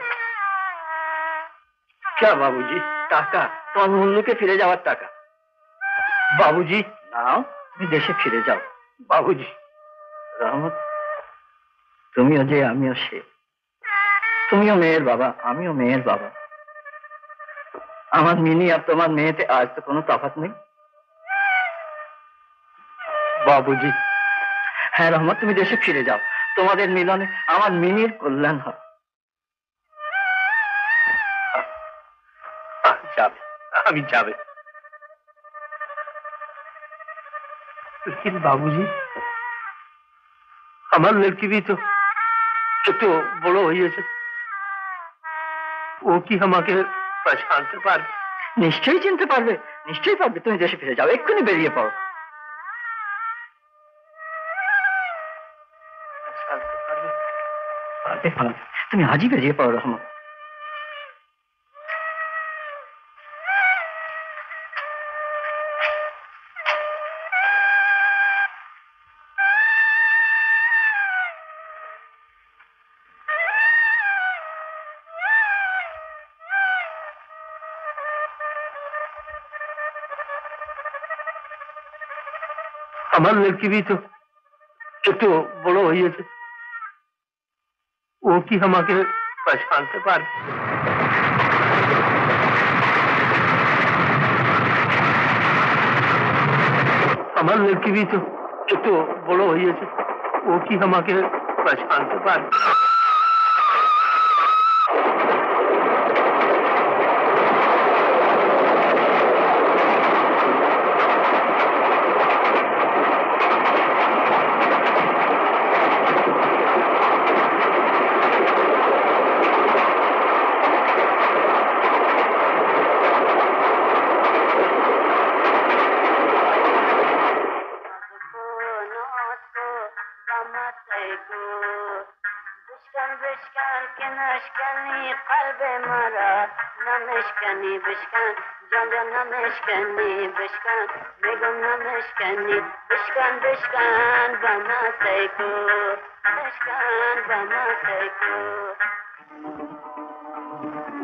क्या बाबूजी? টাকা, তোমার মুল্লুকে ফিরে যাওয়ার টাকা। बाबूजी, নাও, তুমি দেশে ফিরে যাও। बाबूजी, রহমত, তুমিও যে আমিও সে। তুমিও মেয়ের বাবা, আমিও মেয়ের বাবা। আমার মিনি আর তোমার মেয়েতে আজ তো কোনো তফাৎ নেই। बाबूजी। হ্যাঁ রহমত, তুমি দেশে ফিরে যাও, তোমাদের মিলনে আমার মিনির কল্যাণ হবে। जावे, अभी जावे। लेकिन बाबूजी, हमार लड़की भी तो একটু বড় হয়েছে, ও কি আমাকে পছানতে পারবে? নিশ্চয়ই চিনতে পারবে, নিশ্চয়ই পারবে। তুমি দেশে ফিরে যাও, এক্ষুনি বেরিয়ে পড়ো। পছানতে পারবে? পারবে, পারবে। তুমি আজই বেরিয়ে পড়ো রহমত। আমার লড়কি भी तो একটু বড় হয়েছে, ও কি আমাকে পছানতে পারবে? আমার লড়কি भी तो একটু বড় হয়েছে, ও কি আমাকে পছানতে পারবে?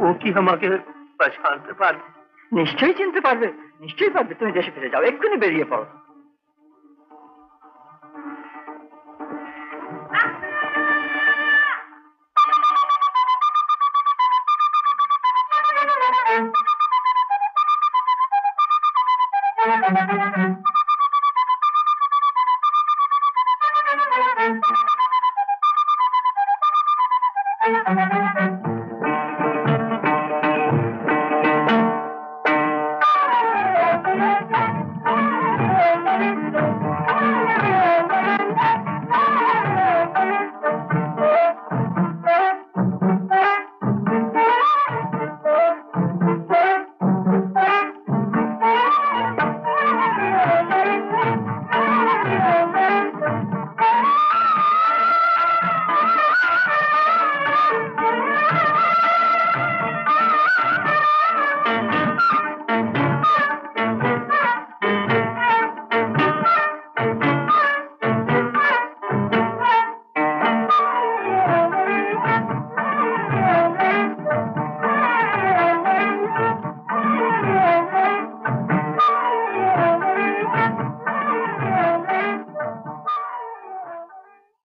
ও কি আমাকে পছানতে পারবে? নিশ্চয়ই চিনতে পারবে, নিশ্চয়ই পারবে। তুমি দেশে ফিরে যাও, এক্ষুনি বেরিয়ে পড়ো।